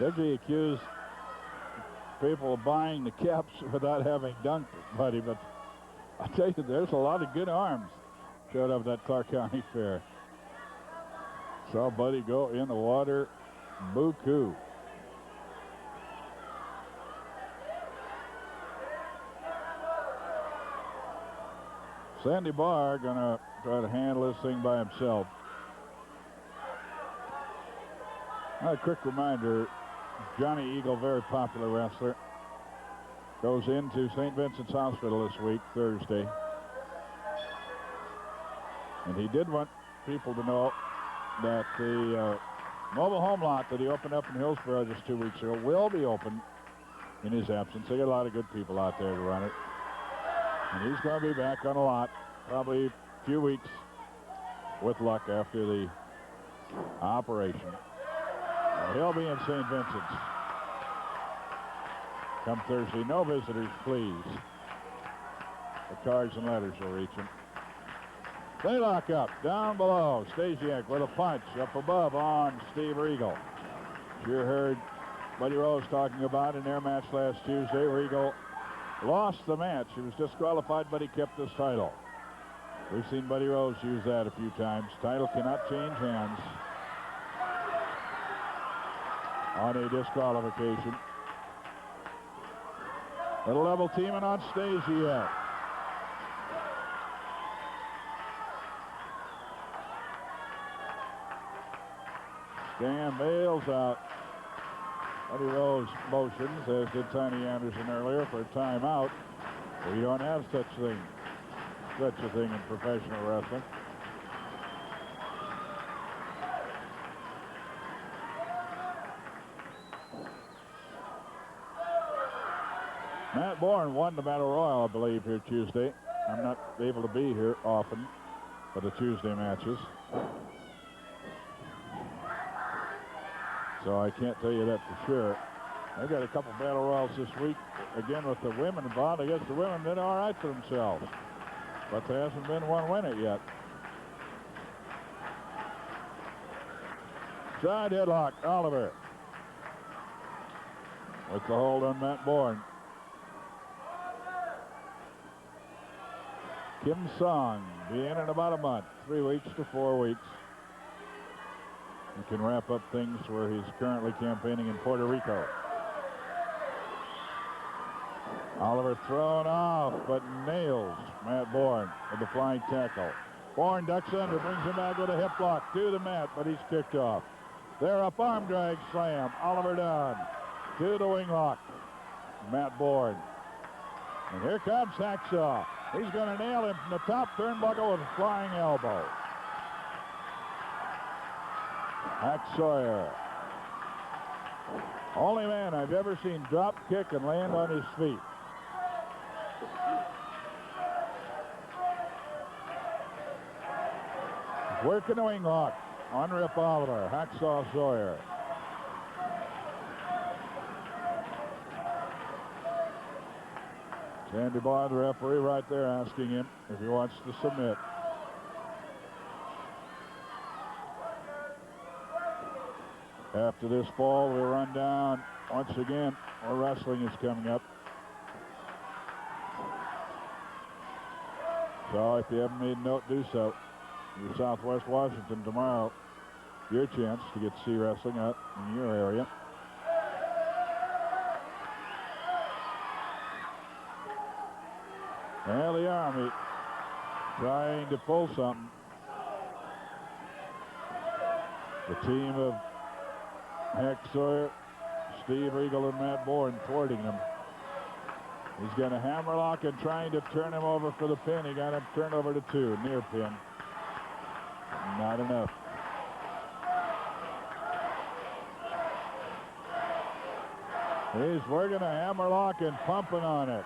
Dickie accused people of buying the caps without having dunked Buddy, but I tell you, there's a lot of good arms showed up at that Clark County Fair. Saw Buddy go in the water, buku. Sandy Barr gonna try to handle this thing by himself. A quick reminder, Johnny Eagle, very popular wrestler, goes into St. Vincent's Hospital this week, Thursday. And he did want people to know that the mobile home lot that he opened up in Hillsborough just 2 weeks ago will be open in his absence. They got a lot of good people out there to run it. And he's going to be back on a lot, probably a few weeks with luck after the operation. He'll be in St. Vincent's come Thursday. No visitors, please. The cards and letters will reach him. They lock up. Down below, Stasiak with a punch. Up above on Steve Regal. Sure heard Buddy Rose talking about in their match last Tuesday. Regal lost the match. He was disqualified, but he kept his title. We've seen Buddy Rose use that a few times. Title cannot change hands on a disqualification. Little level teaming on Stasiak. Dan bails out Buddy Rose motions, as did Tiny Anderson earlier, for a timeout. We don't have such a thing in professional wrestling. Matt Borne won the Battle Royal, I believe, here Tuesday. I'm not able to be here often for the Tuesday matches. So I can't tell you that for sure. They've got a couple battle royals this week. Again, with the women involved. I guess the women did all right for themselves. But there hasn't been one winner yet. Side headlock, Oliver. With the hold on Matt Borne. Kim Song be in about a month, 3 weeks to 4 weeks. He can wrap up things where he's currently campaigning in Puerto Rico. Oliver thrown off, but nails Matt Borne with the flying tackle. Bourne ducks under, brings him back with a hip lock to the mat, but he's kicked off. They're up, arm drag slam. Oliver down to the wing lock. Matt Borne. And here comes Hacksaw. He's going to nail him from the top turnbuckle with a flying elbow. Sawyer. Only man I've ever seen drop kick and land on his feet. Working the wing lock on Rip Oliver. Hacksaw Sawyer. Sandy Bond, the referee, right there asking him if he wants to submit. After this ball, we'll run down once again. More wrestling is coming up. So if you haven't made a note, do so. You're Southwest Washington tomorrow. Your chance to get to see wrestling out in your area. Well, the Army trying to pull something. The team of Hack Sawyer, Steve Regal, and Matt Borne thwarting him. He's got a hammerlock and trying to turn him over for the pin. He got him turned over to 2, near pin. Not enough. He's working a hammerlock and pumping on it.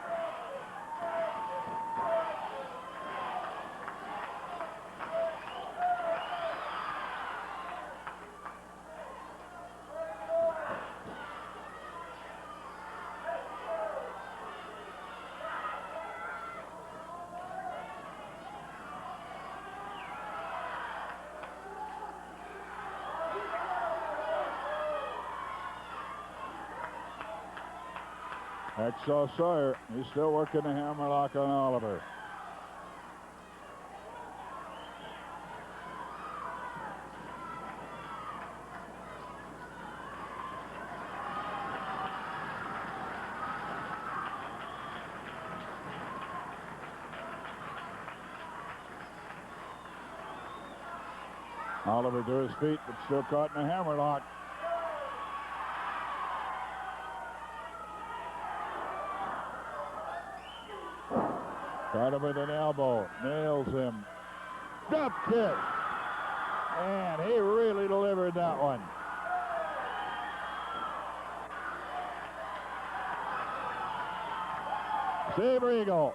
Hacksaw Sawyer, he's still working the hammerlock on Oliver. Oliver to his feet, but still caught in a hammerlock. Caught him with an elbow, nails him. Drop kick. And he really delivered that one. Steve Regal.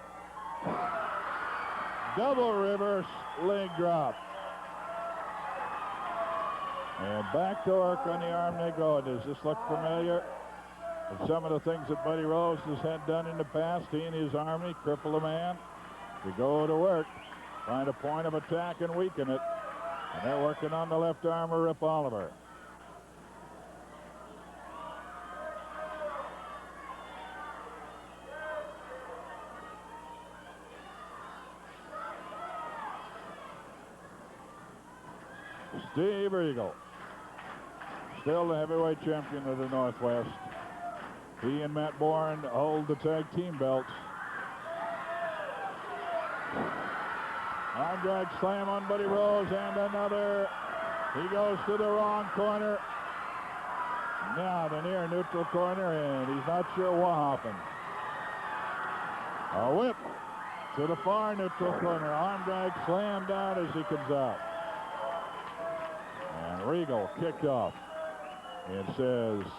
Double reverse leg drop. And back to work on the arm they go. Does this look familiar? And some of the things that Buddy Rose has had done in the past, he and his Army cripple a man. They go to work, find a point of attack and weaken it. And they're working on the left arm of Rip Oliver. Steve Regal, still the heavyweight champion of the Northwest. He and Matt Borne hold the tag team belts. Arm drag slam on Buddy Rose and another. He goes to the wrong corner. Now the near neutral corner, and he's not sure what happened. A whip to the far neutral corner. Arm drag slam down as he comes out. And Regal kicked off. And says,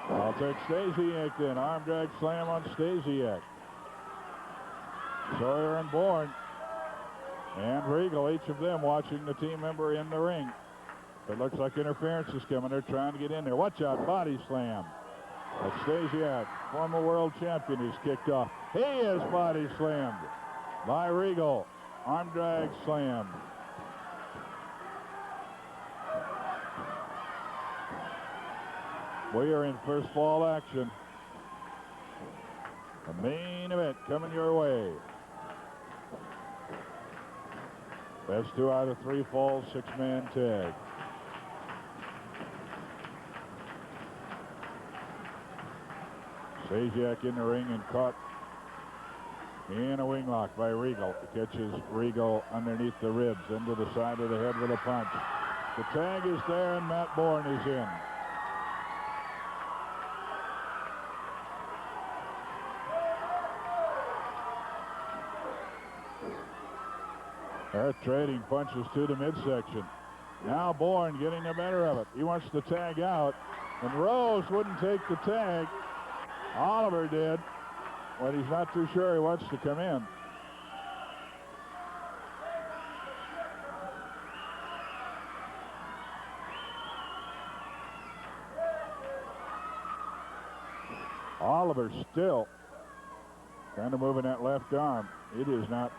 I'll take Stasiak then. Arm drag slam on Stasiak. Sawyer and Bourne and Regal, each of them watching the team member in the ring. It looks like interference is coming. They're trying to get in there. Watch out, body slam. That's Stasiak, former world champion, is kicked off. He is body slammed by Regal. Arm drag slam. We are in first fall action. The main event coming your way. Best 2 out of 3 falls, 6-man tag. Stasiak in the ring and caught in a wing lock by Regal. Catches Regal underneath the ribs, into the side of the head with a punch. The tag is there, and Matt Borne is in. They're trading punches to the midsection. Now Bourne getting the better of it. He wants to tag out, and Rose wouldn't take the tag. Oliver did, but he's not too sure he wants to come in. Oliver still kind of moving that left arm. It is not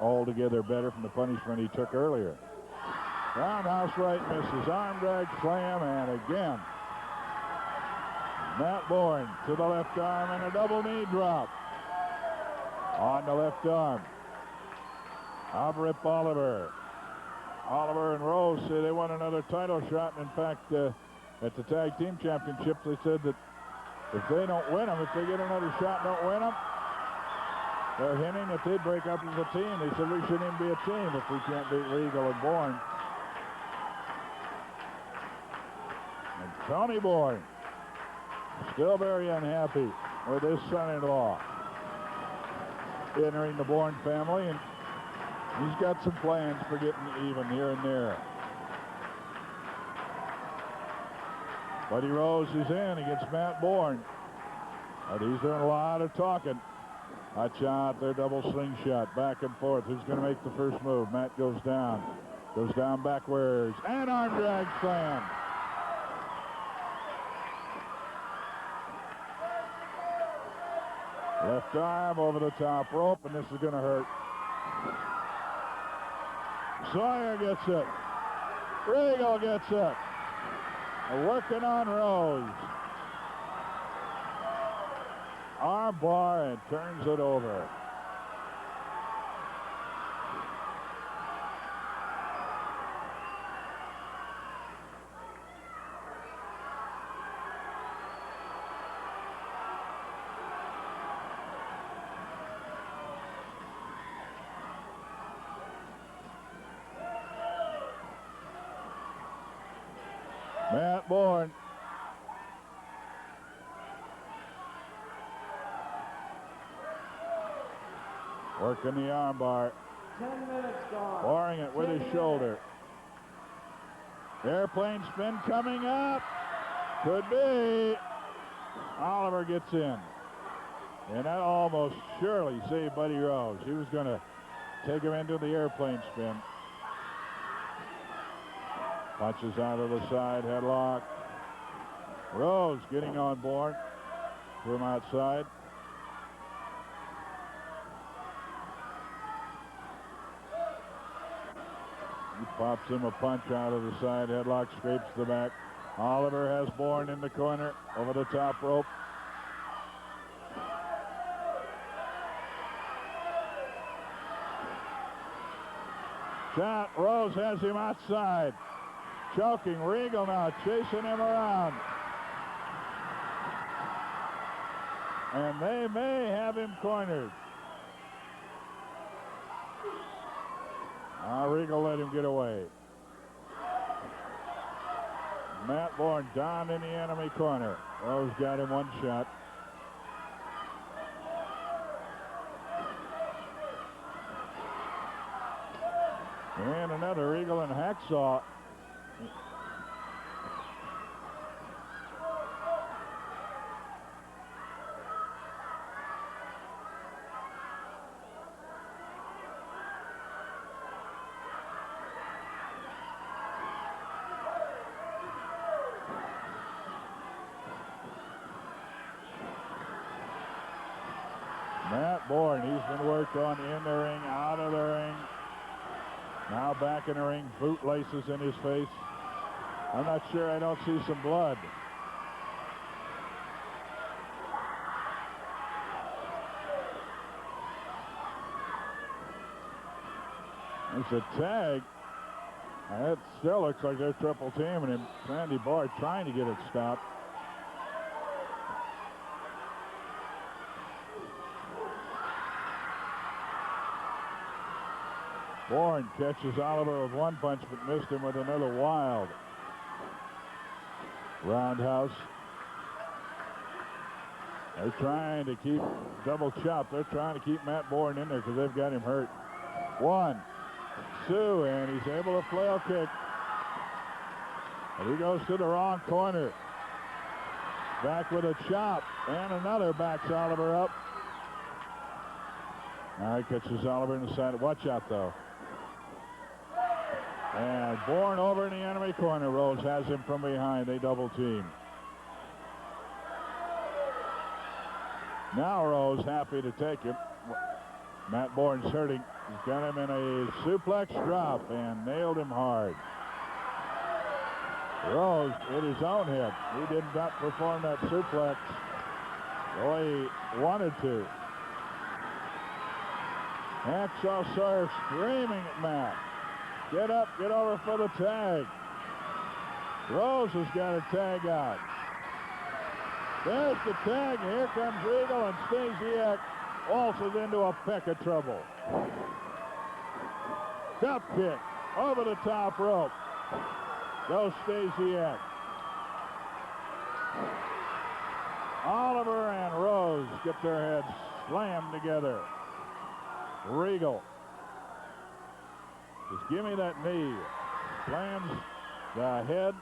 altogether better from the punishment he took earlier. Roundhouse right misses. Arm drag slam, and again. Matt Borne to the left arm and a double knee drop on the left arm. Rip Oliver. Oliver and Rose say they want another title shot. And in fact, at the tag team championships, they said that if they don't win them, if they get another shot and don't win them, they're hinting that they break up as a team. They said we shouldn't even be a team if we can't beat Regal and Bourne. And Tony Bourne still very unhappy with his son-in-law entering the Bourne family, and he's got some plans for getting even here and there. Buddy Rose is in against Matt Borne. But he's doing a lot of talking. Hot shot, their double slingshot, back and forth. Who's going to make the first move? Matt goes down backwards, and arm drag slam. Left arm over the top rope, and this is going to hurt. Sawyer gets it. Regal gets it. Working on Rose. Arm bar and turns it over. Matt Borne. Working the arm bar. 10 minutes gone. Barring it with his shoulder. Airplane spin coming up. Could be. Oliver gets in. And that almost surely saved Buddy Rose. He was going to take him into the airplane spin. Punches out of the side, headlock. Rose getting on Bourne from outside. He pops him a punch out of the side, headlock, scrapes the back. Oliver has Bourne in the corner, over the top rope. Shot, Rose has him outside. Choking Regal now, chasing him around. And they may have him cornered. Regal let him get away. Matt Borne down in the enemy corner. Rose got him one shot. And another Regal and hacksaw. Bourne. He's been worked on in the ring, out of the ring. Now back in the ring, boot laces in his face. I'm not sure, I don't see some blood. It's a tag. It still looks like they're triple teaming him. Sandy Boyd trying to get it stopped. Bourne catches Oliver with one punch, but missed him with another wild roundhouse. They're trying to keep double chop. They're trying to keep Matt Bourne in there because they've got him hurt. 1, 2, and he's able to flail kick. And he goes to the wrong corner. Back with a chop, and another backs Oliver up. Now he catches Oliver in the side. Watch out, though. And Bourne over in the enemy corner. Rose has him from behind. They double team. Now Rose happy to take him. Matt Bourne's hurting. He's got him in a suplex drop and nailed him hard. Rose hit his own hip. He did not perform that suplex the way he wanted to. Hacksaw Sawyer screaming at Matt. Get up, get over for the tag. Rose has got a tag out. There's the tag. Here comes Regal, and Stasiak waltzes into a peck of trouble. Cup kick over the top rope. Goes Stasiak. Oliver and Rose get their heads slammed together. Regal. Just give me that knee. Slams the head.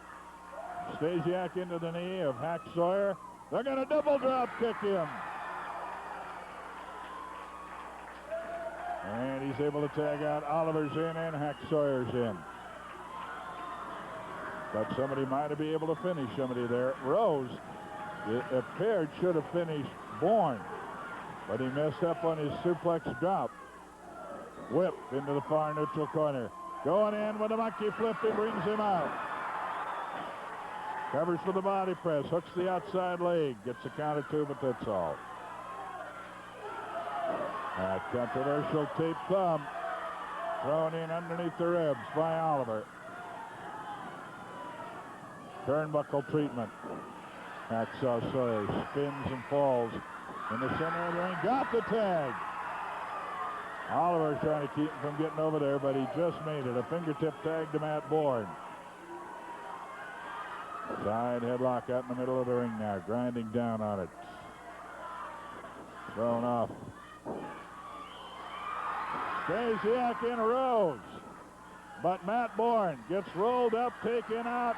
Stasiak into the knee of Hack Sawyer. They're going to double drop kick him. And he's able to tag out. Oliver's in and Hack Sawyer's in. But somebody might be able to finish somebody there. Rose, it appeared, should have finished Bourne, but he messed up on his suplex drop. Whip into the far neutral corner. Going in with a monkey flip. He brings him out. Covers for the body press. Hooks the outside leg. Gets a count of 2, but that's all. A controversial tape thumb thrown in underneath the ribs by Oliver. Turnbuckle treatment. Hacksaw Sawyer spins and falls in the center of the ring. Got the tag. Oliver trying to keep him from getting over there, but he just made it. A fingertip tag to Matt Borne. Side headlock out in the middle of the ring now, grinding down on it. Thrown off. Stasiak in Rose. But Matt Borne gets rolled up, taken out,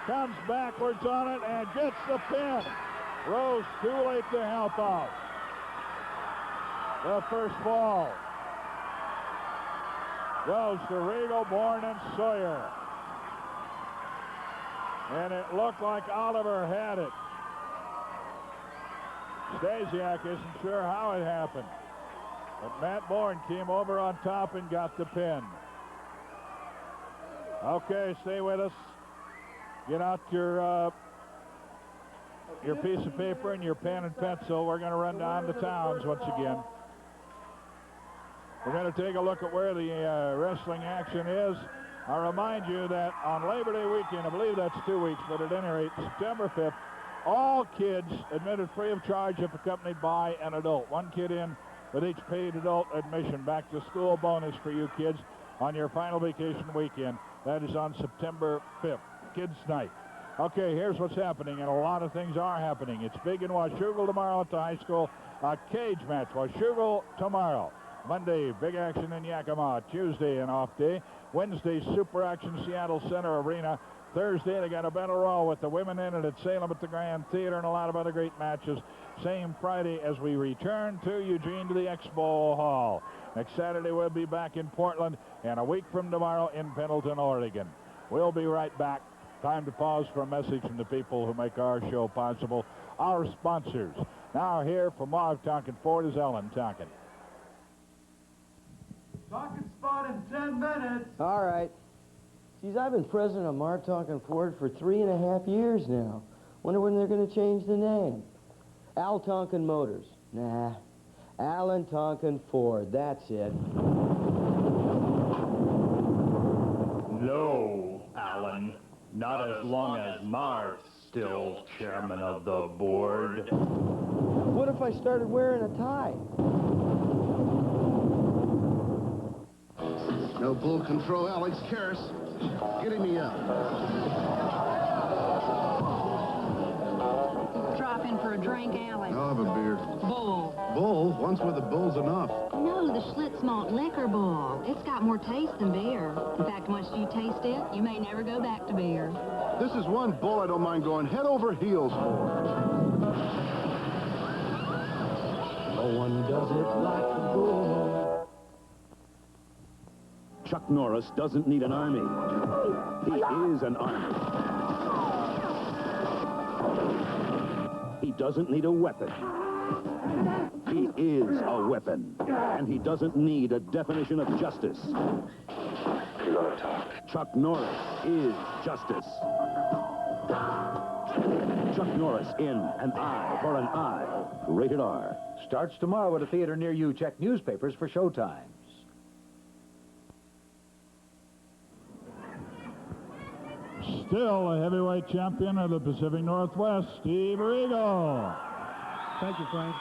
comes backwards on it, and gets the pin. Rose too late to help out. The first fall goes to Regal, Bourne, and Sawyer. And it looked like Oliver had it. Stasiak isn't sure how it happened. But Matt Borne came over on top and got the pin. Okay, stay with us. Get out your piece of paper and your pen and pencil. We're going to run down the towns once again. We're going to take a look at where the wrestling action is. I'll remind you that on Labor Day weekend, I believe that's 2 weeks, but at any rate, September 5th, all kids admitted free of charge if accompanied by an adult. One kid in with each paid adult admission. Back to school bonus for you kids on your final vacation weekend. That is on September 5th, Kids Night. Okay, here's what's happening, and a lot of things are happening. It's big in Washougal tomorrow at the high school. A cage match, Washougal tomorrow. Monday, big action in Yakima. Tuesday, an off day. Wednesday, super action, Seattle Center Arena. Thursday, they got a battle royal with the women in it at Salem at the Grand Theater and a lot of other great matches. Same Friday as we return to Eugene to the Expo Hall. Next Saturday, we'll be back in Portland, and a week from tomorrow in Pendleton, Oregon. We'll be right back. Time to pause for a message from the people who make our show possible, our sponsors. Now here from Marv Tonkin Ford is Ellen Tonkin. Talking spot in 10 minutes. All right. Geez, I've been president of Mar Tonkin Ford for 3.5 years now. Wonder when they're going to change the name. Al Tonkin Motors. Nah. Alan Tonkin Ford. That's it. No, Alan. Not as long as Mar's still chairman of the board. What if I started wearing a tie? No bull control, Alex Karras. Getting me up. Drop in for a drink, Alex. I'll have a beer. Bull. Bull? Once with a bull's enough. No, the Schlitz Malt Liquor Bull. It's got more taste than beer. In fact, once you taste it, you may never go back to beer. This is one bull I don't mind going head over heels for. No one does it like the bull. Chuck Norris doesn't need an army. He is an army. He doesn't need a weapon. He is a weapon. And he doesn't need a definition of justice. You're gonna talk. Chuck Norris is justice. Chuck Norris in An Eye for an Eye. Rated R. Starts tomorrow at a theater near you. Check newspapers for showtimes. Still a heavyweight champion of the Pacific Northwest, Steve Regal. Thank you, Frank.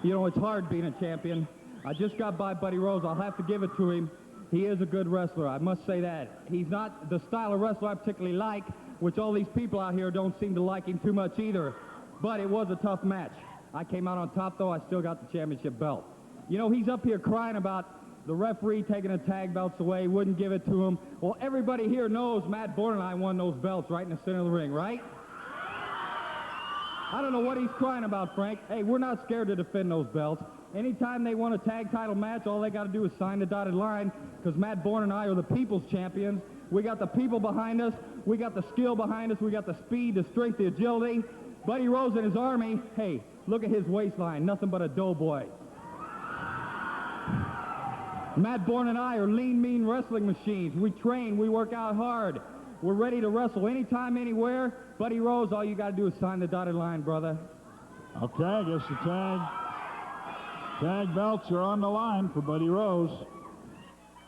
You know, it's hard being a champion. I just got by Buddy Rose. I'll have to give it to him. He is a good wrestler. I must say that. He's not the style of wrestler I particularly like, which all these people out here don't seem to like him too much either. But it was a tough match. I came out on top, though. I still got the championship belt. You know, he's up here crying about the referee taking the tag belts away, wouldn't give it to him. Well, everybody here knows Matt Borne and I won those belts right in the center of the ring, right? I don't know what he's crying about, Frank. Hey, we're not scared to defend those belts. Anytime they want a tag title match, all they got to do is sign the dotted line, because Matt Borne and I are the people's champions. We got the people behind us. We got the skill behind us. We got the speed, the strength, the agility. Buddy Rose and his army, hey, look at his waistline. Nothing but a doughboy. Matt Borne and I are lean, mean wrestling machines. We train, we work out hard. We're ready to wrestle anytime, anywhere. Buddy Rose, all you got to do is sign the dotted line, brother. Okay, I guess the tag belts are on the line for Buddy Rose.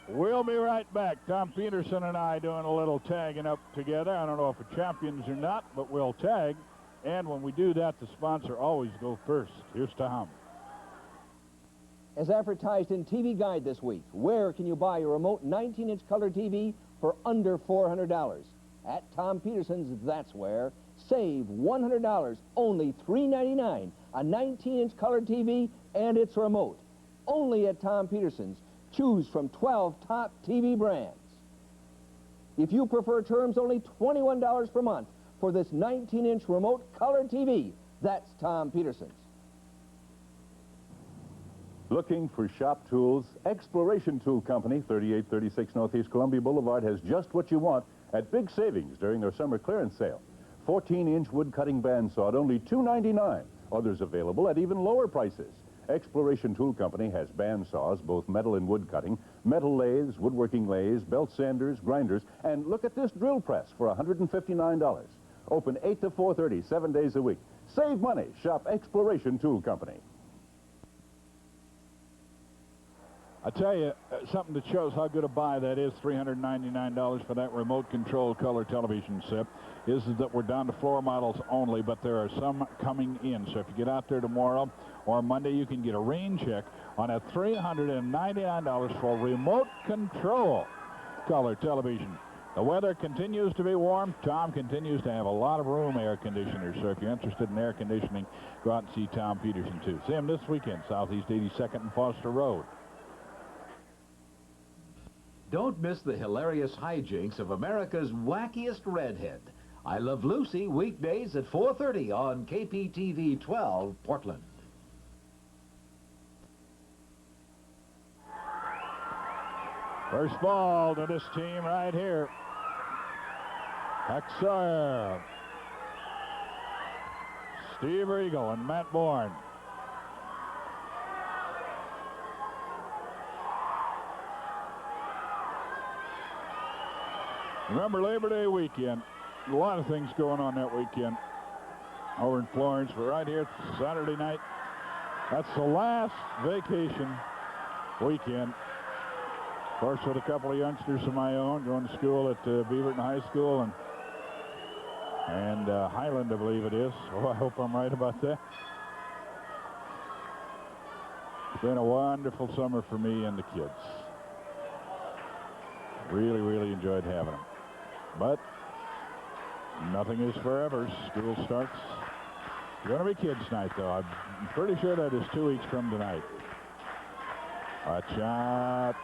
We'll be right back. Tom Peterson and I doing a little tagging up together. I don't know if we're champions or not, but we'll tag. And when we do that, the sponsor always goes first. Here's Tom. As advertised in TV Guide this week, where can you buy a remote 19-inch color TV for under $400? At Tom Peterson's, that's where. Save $100, only $399, a 19-inch color TV and its remote. Only at Tom Peterson's. Choose from 12 top TV brands. If you prefer terms, only $21 per month for this 19-inch remote color TV. That's Tom Peterson's. Looking for shop tools? Exploration Tool Company, 3836 Northeast Columbia Boulevard, has just what you want at big savings during their summer clearance sale. 14-inch wood-cutting bandsaw at only $2.99. Others available at even lower prices. Exploration Tool Company has bandsaws, both metal and wood cutting, metal lathes, woodworking lathes, belt sanders, grinders, and look at this drill press for $159. Open 8 to 4:30, 7 days a week. Save money. Shop Exploration Tool Company. I tell you, something that shows how good a buy that is, $399 for that remote control color television set, is that we're down to floor models only, but there are some coming in. So if you get out there tomorrow or Monday, you can get a rain check on a $399 for remote control color television. The weather continues to be warm. Tom continues to have a lot of room air conditioners. So if you're interested in air conditioning, go out and see Tom Peterson, too. See him this weekend, Southeast 82nd and Foster Road. Don't miss the hilarious hijinks of America's wackiest redhead. I Love Lucy, weekdays at 4:30 on KPTV 12, Portland. First ball to this team right here. Sawyer, Steve Regal, and Matt Borne. Remember Labor Day weekend. A lot of things going on that weekend over in Florence. We're right here Saturday night. That's the last vacation weekend. Of course, with a couple of youngsters of my own going to school at Beaverton High School and Highland, I believe it is. Oh, I hope I'm right about that. It's been a wonderful summer for me and the kids. Really, really enjoyed having them. But nothing is forever. School starts. It's going to be kids' night, though. I'm pretty sure that is 2 weeks from tonight. A shot.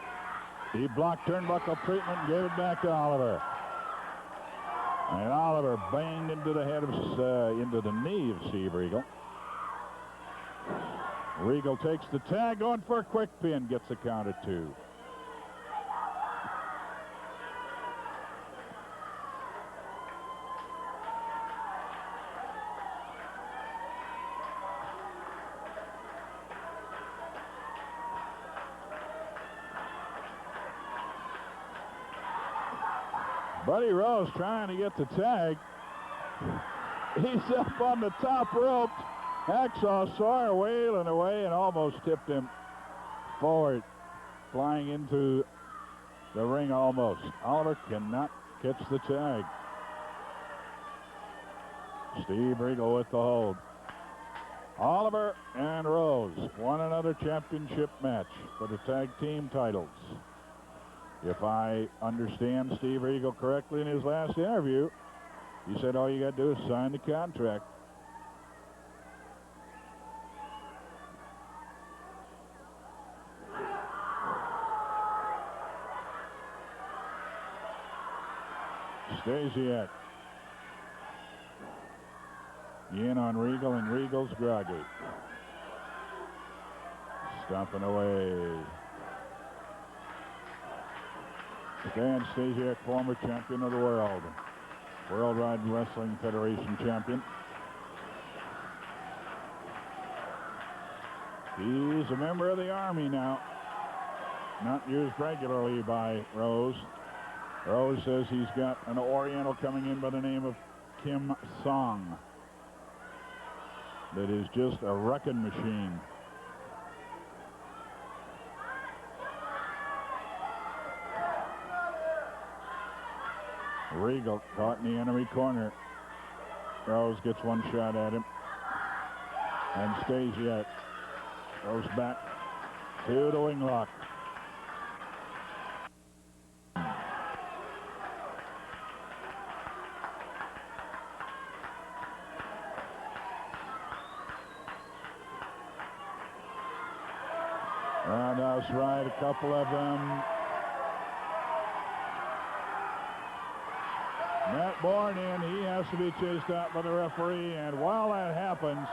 He blocked turnbuckle treatment and gave it back to Oliver. And Oliver banged into the head of, into the knee of Steve Regal. Regal takes the tag, going for a quick pin, gets the count at 2. Buddy Rose trying to get the tag. He's up on the top rope. Hacksaw Sawyer wailing away and almost tipped him forward, flying into the ring almost. Oliver cannot catch the tag. Steve Regal with the hold. Oliver and Rose won another championship match for the tag team titles. If I understand Steve Regal correctly in his last interview, he said all you got to do is sign the contract. Stasiak in on Regal, and Regal's groggy. Stomping away. Stan Stasiak, former champion of the world. Worldwide Wrestling Federation champion. He's a member of the Army now. Not used regularly by Rose. Rose says he's got an Oriental coming in by the name of Kim Song that is just a wrecking machine. Regal caught in the enemy corner. Rose gets one shot at him. And Stasiak goes back to the wing lock. Roundhouse right, a couple of them. Matt Borne in, he has to be chased out by the referee, and while that happens,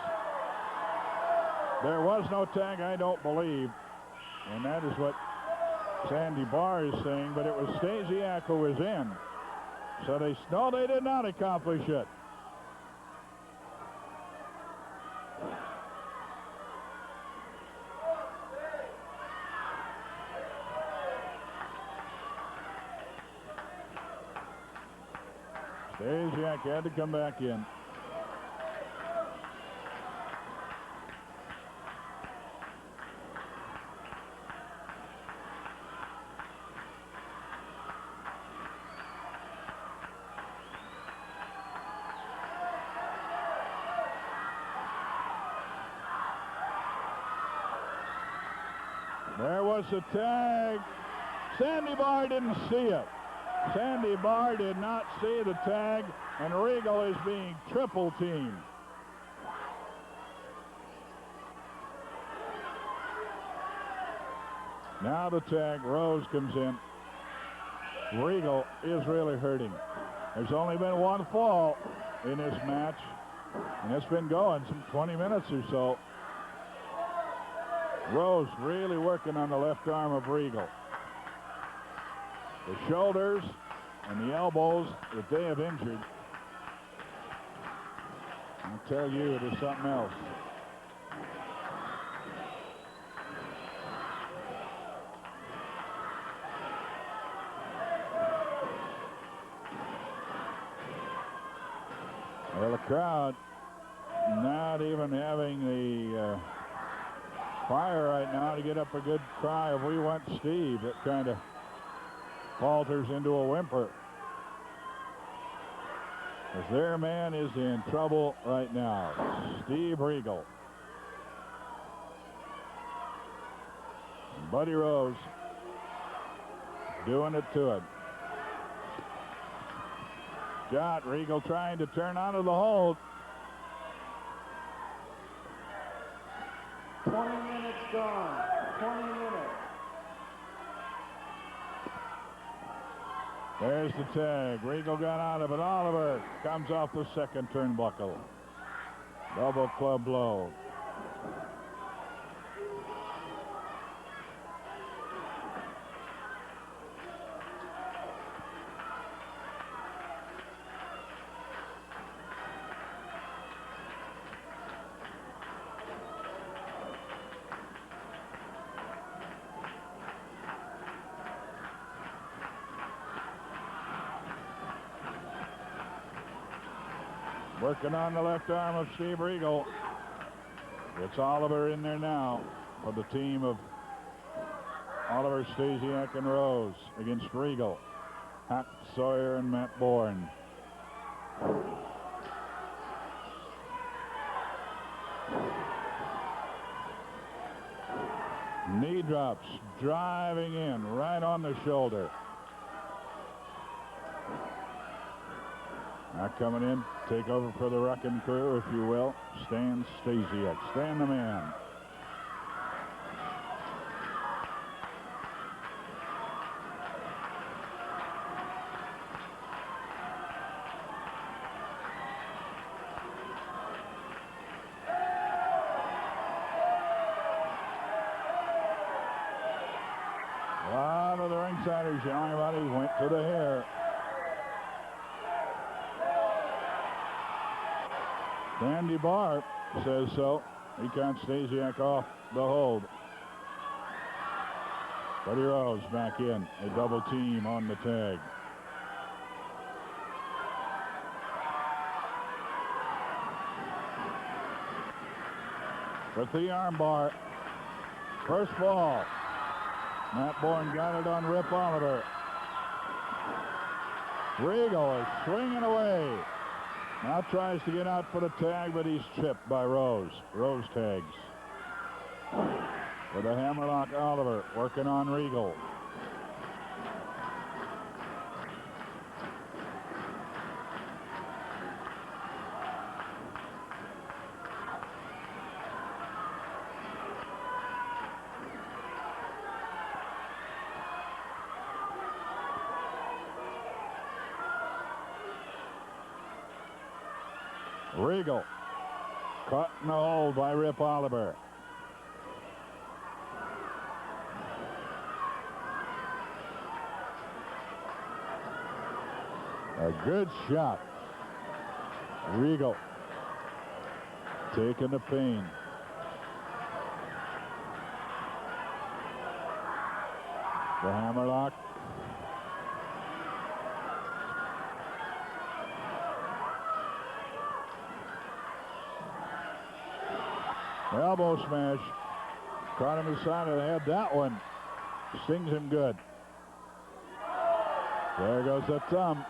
there was no tag, I don't believe, and that is what Sandy Barr is saying, but it was Stasiak who was in. So they did not accomplish it. Stasiak had to come back in. There was a tag. Sandy Barr didn't see it. Sandy Barr did not see the tag, and Regal is being triple teamed. Now the tag. Rose comes in. Regal is really hurting. There's only been one fall in this match, and it's been going some 20 minutes or so. Rose really working on the left arm of Regal. The shoulders and the elbows that they have injured, I'll tell you, it is something else. Well, the crowd not even having the fire right now to get up a good cry of "We want Steve." That kind of falters into a whimper. As their man is in trouble right now, Steve Regal. And Buddy Rose doing it to him. Got Regal trying to turn onto the hold. 20 minutes gone. 20 minutes. There's the tag. Regal got out of it. Oliver comes off the second turnbuckle. Double club blow. Working on the left arm of Steve Regal. It's Oliver in there now for the team of Oliver Stasiak and Rose against Regal, Hack, Sawyer, and Matt Borne. Knee drops, driving in right on the shoulder. Now coming in, take over for the wrecking crew, if you will, Stan Stasiak. Stan the man. A lot of the ringsiders, young buddies, went to the hair. Andy Barr says so. He counts Stasiak off the hold. Buddy Rose back in. A double team on the tag. With the arm bar. First ball. Matt Borne got it on Rip Oliver. Regal is swinging away. Now tries to get out for the tag, but he's chipped by Rose. Rose tags. With a hammerlock, Oliver working on Regal. Regal caught in the hold by Rip Oliver. A good shot. Regal taking the pain. The hammerlock. Elbow smash. Caught him inside of the head. That one stings him good. There goes the thumb.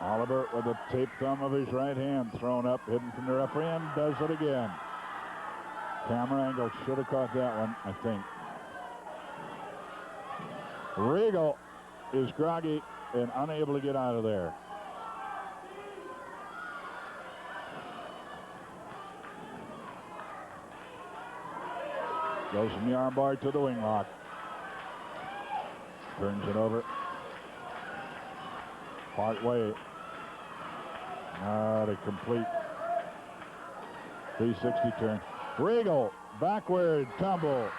Oliver with the taped thumb of his right hand thrown up, hidden from the referee, and does it again. Camera angle should have caught that one, I think. Regal is groggy and unable to get out of there. Goes from the armbar to the wing lock. Turns it over. Part way. Not a complete 360 turn. Regal, backward tumble.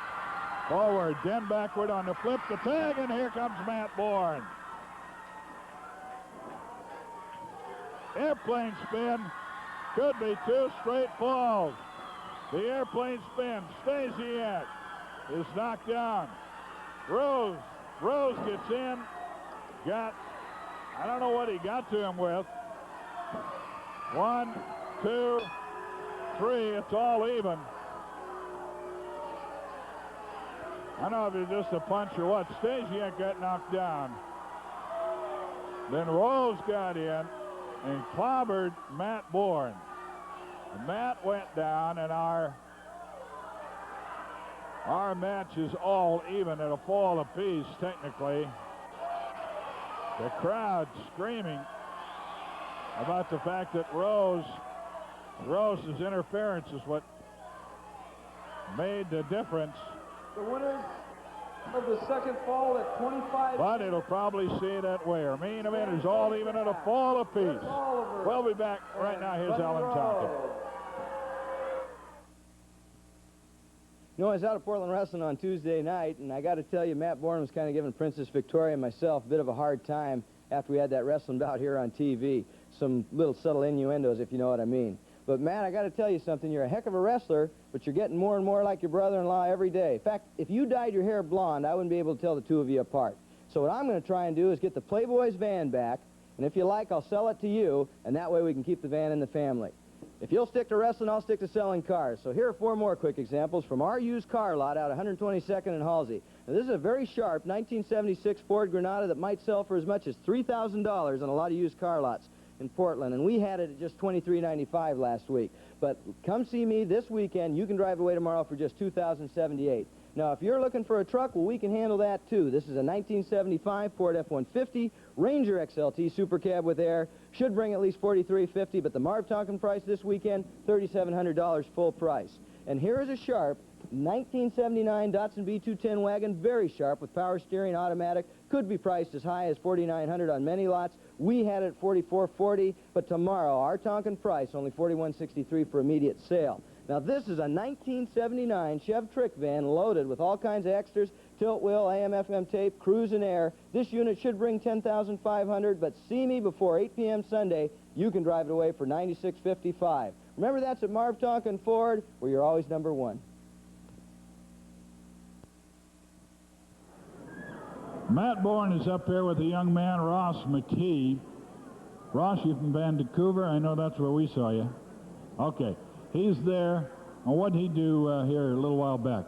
Forward, then backward on the flip, the tag, and here comes Matt Borne. Airplane spin. Could be two straight falls. The airplane spin. Stasiak is knocked down. Rose gets in. I don't know what he got to him with. 1, 2, 3. It's all even. I don't know if it's just a punch or what. Stasiak got knocked down. Then Rose got in and clobbered Matt Borne. And Matt went down, and our match is all even at a fall apiece, technically. The crowd screaming about the fact that Rose's interference is what made the difference. The winners of the second fall at 25. But it'll probably see that way. Our main event is all even at a fall apiece. We'll be back right now. Here's Alan Tonkin. You know, I was out at Portland Wrestling on Tuesday night, and I got to tell you, Matt Borne was kind of giving Princess Victoria and myself a bit of a hard time after we had that wrestling bout here on TV. Some little subtle innuendos, if you know what I mean. But, Matt, I got to tell you something. You're a heck of a wrestler, but you're getting more and more like your brother-in-law every day. In fact, if you dyed your hair blonde, I wouldn't be able to tell the two of you apart. So what I'm going to try and do is get the Playboy's van back, and if you like, I'll sell it to you, and that way we can keep the van in the family. If you'll stick to wrestling, I'll stick to selling cars. So here are 4 more quick examples from our used car lot out 122nd and Halsey. Now, this is a very sharp 1976 Ford Granada that might sell for as much as $3,000 on a lot of used car lots in Portland, and we had it at just $23.95 last week. But come see me this weekend. You can drive away tomorrow for just $2,078. Now, if you're looking for a truck, well, we can handle that, too. This is a 1975 Ford F-150 Ranger XLT Super Cab with air. Should bring at least $43.50, but the Marv Tonkin price this weekend, $3,700 full price. And here is a sharp 1979 Datsun B210 wagon, very sharp with power steering, automatic. Could be priced as high as $4,900 on many lots. We had it at $4,440, but tomorrow, our Tonkin price, only $4,163 for immediate sale. Now, this is a 1979 Chev Trick van loaded with all kinds of extras, tilt wheel, AM/FM tape, Cruz and air. This unit should bring $10,500, but see me before 8 p.m. Sunday. You can drive it away for $96.55. Remember, that's at Marv Tonkin Ford, where you're always number one. Matt Borne is up there with the young man, Ross McKee. Ross, you from Vancouver? I know that's where we saw you. Okay. He's there. And what did he do here a little while back?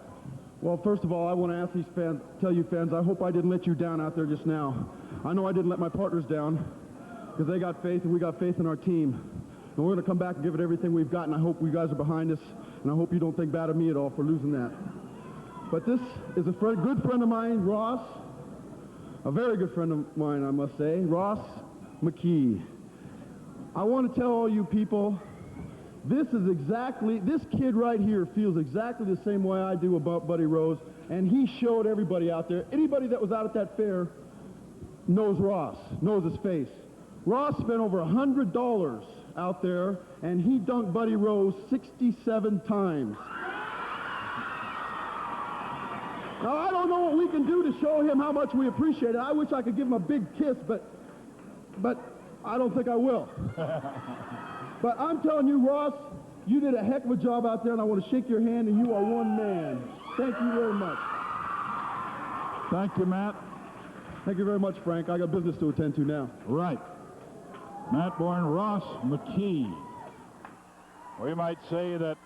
Well, first of all, I want to ask these fans, tell you fans, I hope I didn't let you down out there just now. I know I didn't let my partners down because they got faith and we got faith in our team. And we're going to come back and give it everything we've got, and I hope you guys are behind us, and I hope you don't think bad of me at all for losing that. But this is a good friend of mine, Ross, a very good friend of mine, I must say, Ross McKee. I want to tell all you people, this kid right here feels exactly the same way I do about Buddy Rose, and he showed everybody out there. Anybody that was out at that fair knows Ross, knows his face. Ross spent over $100 out there, and he dunked Buddy Rose 67 times. Now, I don't know what we can do to show him how much we appreciate it. I wish I could give him a big kiss, but I don't think I will. But I'm telling you, Ross, you did a heck of a job out there, and I want to shake your hand, and you are one man. Thank you very much. Thank you, Matt. Thank you very much, Frank. I got business to attend to now. Right. Matt Borne, Ross McKee. We might say that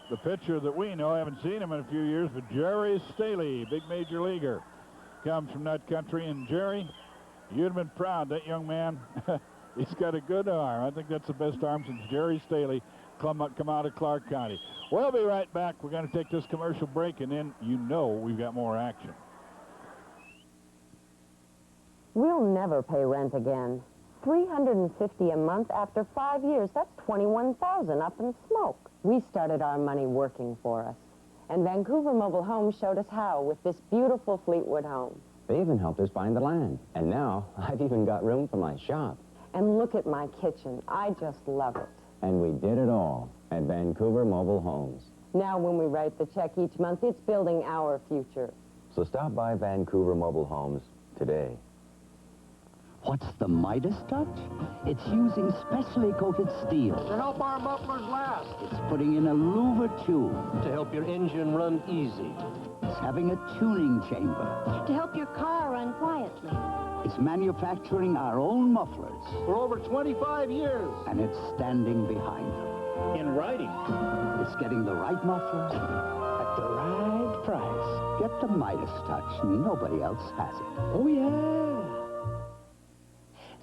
the pitcher that we know, I haven't seen him in a few years, but Jerry Staley, big major leaguer, comes from that country. And Jerry, you'd have been proud, that young man. He's got a good arm. I think that's the best arm since Jerry Staley come out of Clark County. We'll be right back. We're going to take this commercial break, and then you know we've got more action. We'll never pay rent again. $350 a month after 5 years. That's $21,000 up in smoke. We started our money working for us. And Vancouver Mobile Homes showed us how with this beautiful Fleetwood home. They even helped us find the land. And now I've even got room for my shop. And look at my kitchen. I just love it. And we did it all at Vancouver Mobile Homes. Now when we write the check each month, it's building our future. So stop by Vancouver Mobile Homes today. What's the Midas touch? It's using specially coated steel. To help our mufflers last. It's putting in a louver tube. To help your engine run easy. It's having a tuning chamber. To help your car run quietly. It's manufacturing our own mufflers. For over 25 years. And it's standing behind them. In writing. It's getting the right muffler at the right price. Get the Midas touch. Nobody else has it. Oh, yeah.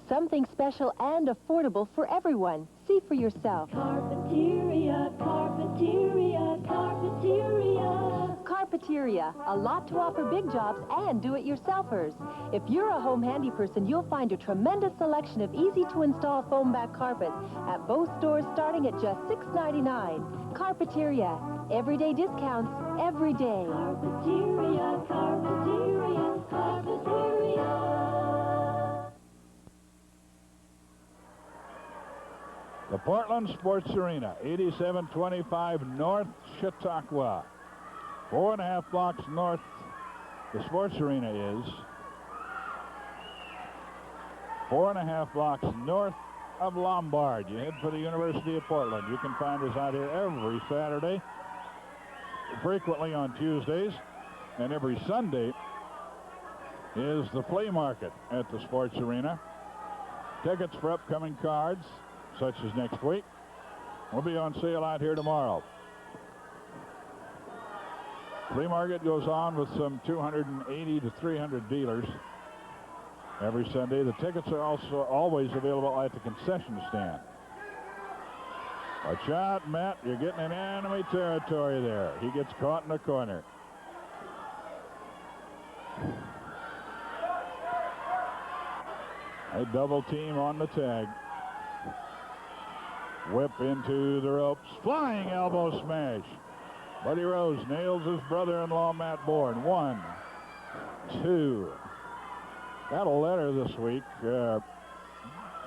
Something special and affordable for everyone. See for yourself. Carpeteria, Carpeteria, Carpeteria. Carpeteria, a lot to offer big jobs and do-it-yourselfers. If you're a home handy person, you'll find a tremendous selection of easy-to-install foam back carpet at both stores starting at just $6.99. Carpeteria, everyday discounts every day. Carpeteria, Carpeteria, Carpeteria. The Portland Sports Arena, 8725 North Chautauqua. 4.5 blocks north, the Sports Arena is. 4.5 blocks north of Lombard. You head for the University of Portland. You can find us out here every Saturday, frequently on Tuesdays, and every Sunday is the flea market at the Sports Arena. Tickets for upcoming cards, such as next week, will be on sale out here tomorrow. Flea market goes on with some 280 to 300 dealers every Sunday. The tickets are also always available at the concession stand. Watch out, Matt. You're getting in enemy territory there. He gets caught in the corner. A double team on the tag. Whip into the ropes. Flying elbow smash. Buddy Rose nails his brother-in-law, Matt Borne. 1, 2. Got a letter this week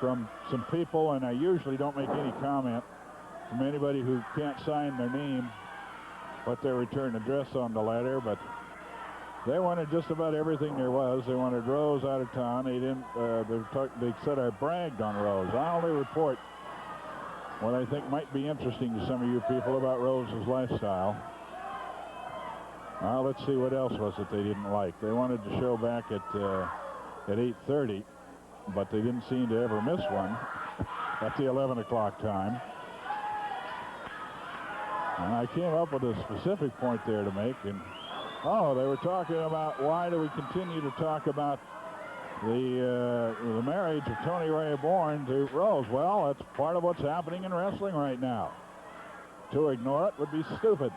from some people, and I usually don't make any comment from anybody who can't sign their name, put their return address on the letter, but they wanted just about everything there was. They wanted Rose out of town. They didn't. They said I bragged on Rose. I only report what I think might be interesting to some of you people about Rose's lifestyle. Let's see what else was it they didn't like. They wanted to show back at 8:30, but they didn't seem to ever miss one at the 11 o'clock time. And I came up with a specific point there to make, and they were talking about why do we continue to talk about the marriage of Tony Ray Bourne to Rose. Well, that's part of what's happening in wrestling right now. To ignore it would be stupid.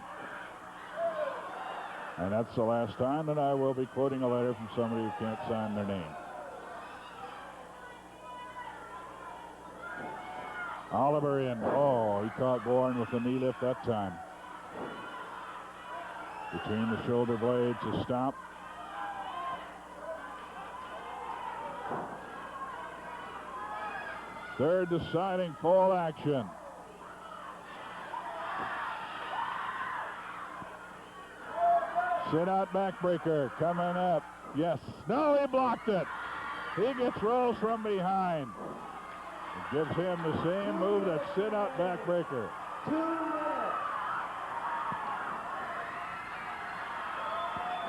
And that's the last time that I will be quoting a letter from somebody who can't sign their name. Oliver in. Oh, he caught Bourne with the knee lift that time. Between the shoulder blades, a stop. Third deciding full action. Sit-out backbreaker coming up. Yes. No, he blocked it. He gets Rose from behind. It gives him the same move that sit-out backbreaker. 2 minutes.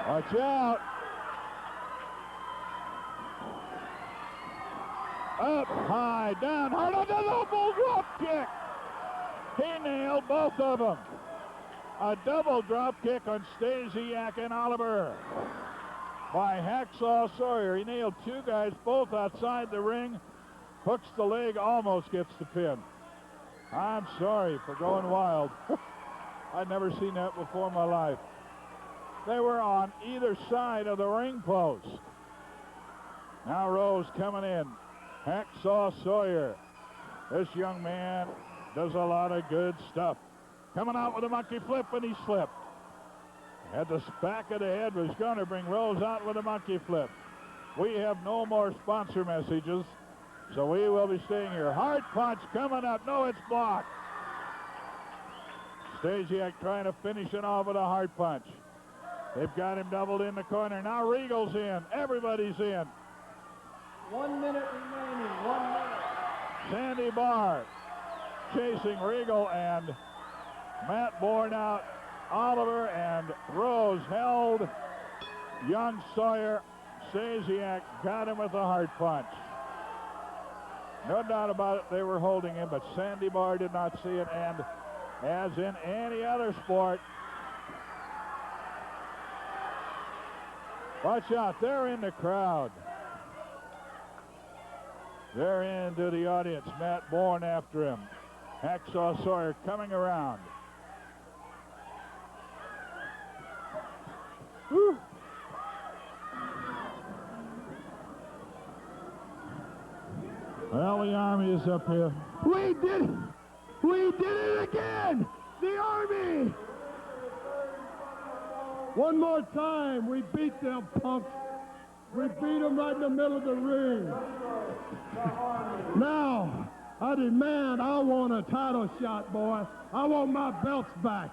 Watch out. Up high, down hard on the double drop kick. He nailed both of them. A double drop kick on Stasiak and Oliver by Hacksaw Sawyer. He nailed 2 guys both outside the ring. Hooks the leg, almost gets the pin. I'm sorry for going wild. I'd never seen that before in my life. They were on either side of the ring post. Now Rose coming in. Hacksaw Sawyer. This young man does a lot of good stuff. Coming out with a monkey flip, and he slipped. At the back of the head, was going to bring Rose out with a monkey flip. We have no more sponsor messages, so we will be staying here. Hard punch coming up. No, it's blocked. Stasiak trying to finish it off with a hard punch. They've got him doubled in the corner. Now Regal's in. Everybody's in. 1 minute remaining. 1 minute. Sandy Barr chasing Regal and Matt Borne out. Oliver and Rose held young Sawyer Stasiak got him with a hard punch. No doubt about it, they were holding him, but Sandy Barr did not see it, and as in any other sport, watch out, they're in the crowd. They're into the audience. Matt Borne after him. Hacksaw Sawyer coming around. Woo. Well, the Army is up here. We did it again! The Army! One more time, we beat them punks. We beat them right in the middle of the ring. Now, I want a title shot, boy. I want my belts back.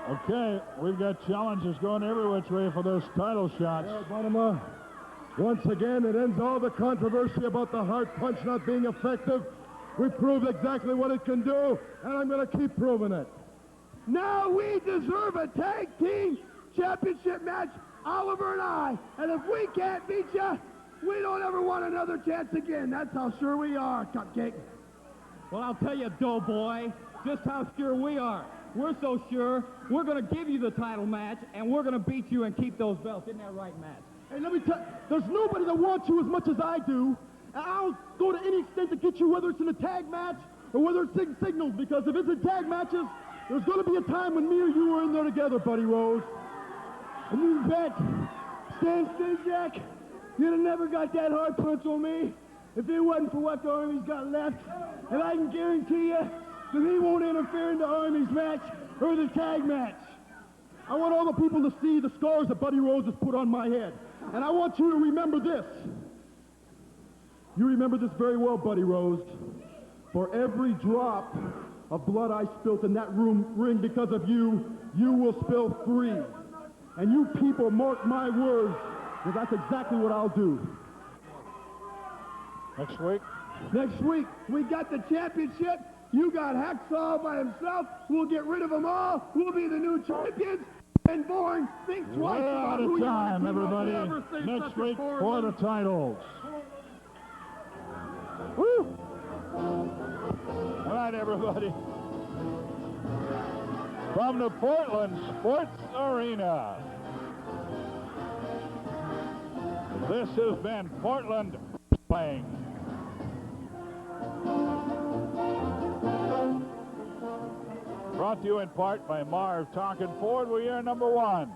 Okay, we've got challenges going every which way for those title shots. Yeah, Bonema, once again, it ends all the controversy about the hard punch not being effective. We proved exactly what it can do, and I'm going to keep proving it. Now we deserve a tag team championship match, Oliver and I. And if we can't beat you, we don't ever want another chance again. That's how sure we are, Cupcake. Well, I'll tell you, Doughboy, just how sure we are. We're so sure, we're going to give you the title match, and we're going to beat you and keep those belts. Isn't that right, Matt? Hey, let me tell you, there's nobody that wants you as much as I do. And I'll go to any extent to get you, whether it's in a tag match or whether it's signals, because if it's in tag matches, there's going to be a time when me or you are in there together, Buddy Rose. And you bet, Stan Stasiak, you'd have never got that hard punch on me if it wasn't for what the Army's got left. And I can guarantee you that he won't interfere in the Army's match or the tag match. I want all the people to see the scars that Buddy Rose has put on my head. And I want you to remember this. You remember this very well, Buddy Rose. For every drop of blood I spilt in that ring because of you, you will spill 3. And you people mark my words, because that's exactly what I'll do. Next week? Next week, we got the championship. You got Hacksaw by himself. We'll get rid of them all. We'll be the new champions. And Bourne, think twice about out who of you time, want to everybody. ever say Next something week for for them. the titles. Woo! All right, everybody. From the Portland Sports Arena, this has been Portland Wrestling. Brought to you in part by Marv Tonkin Ford. We are number 1.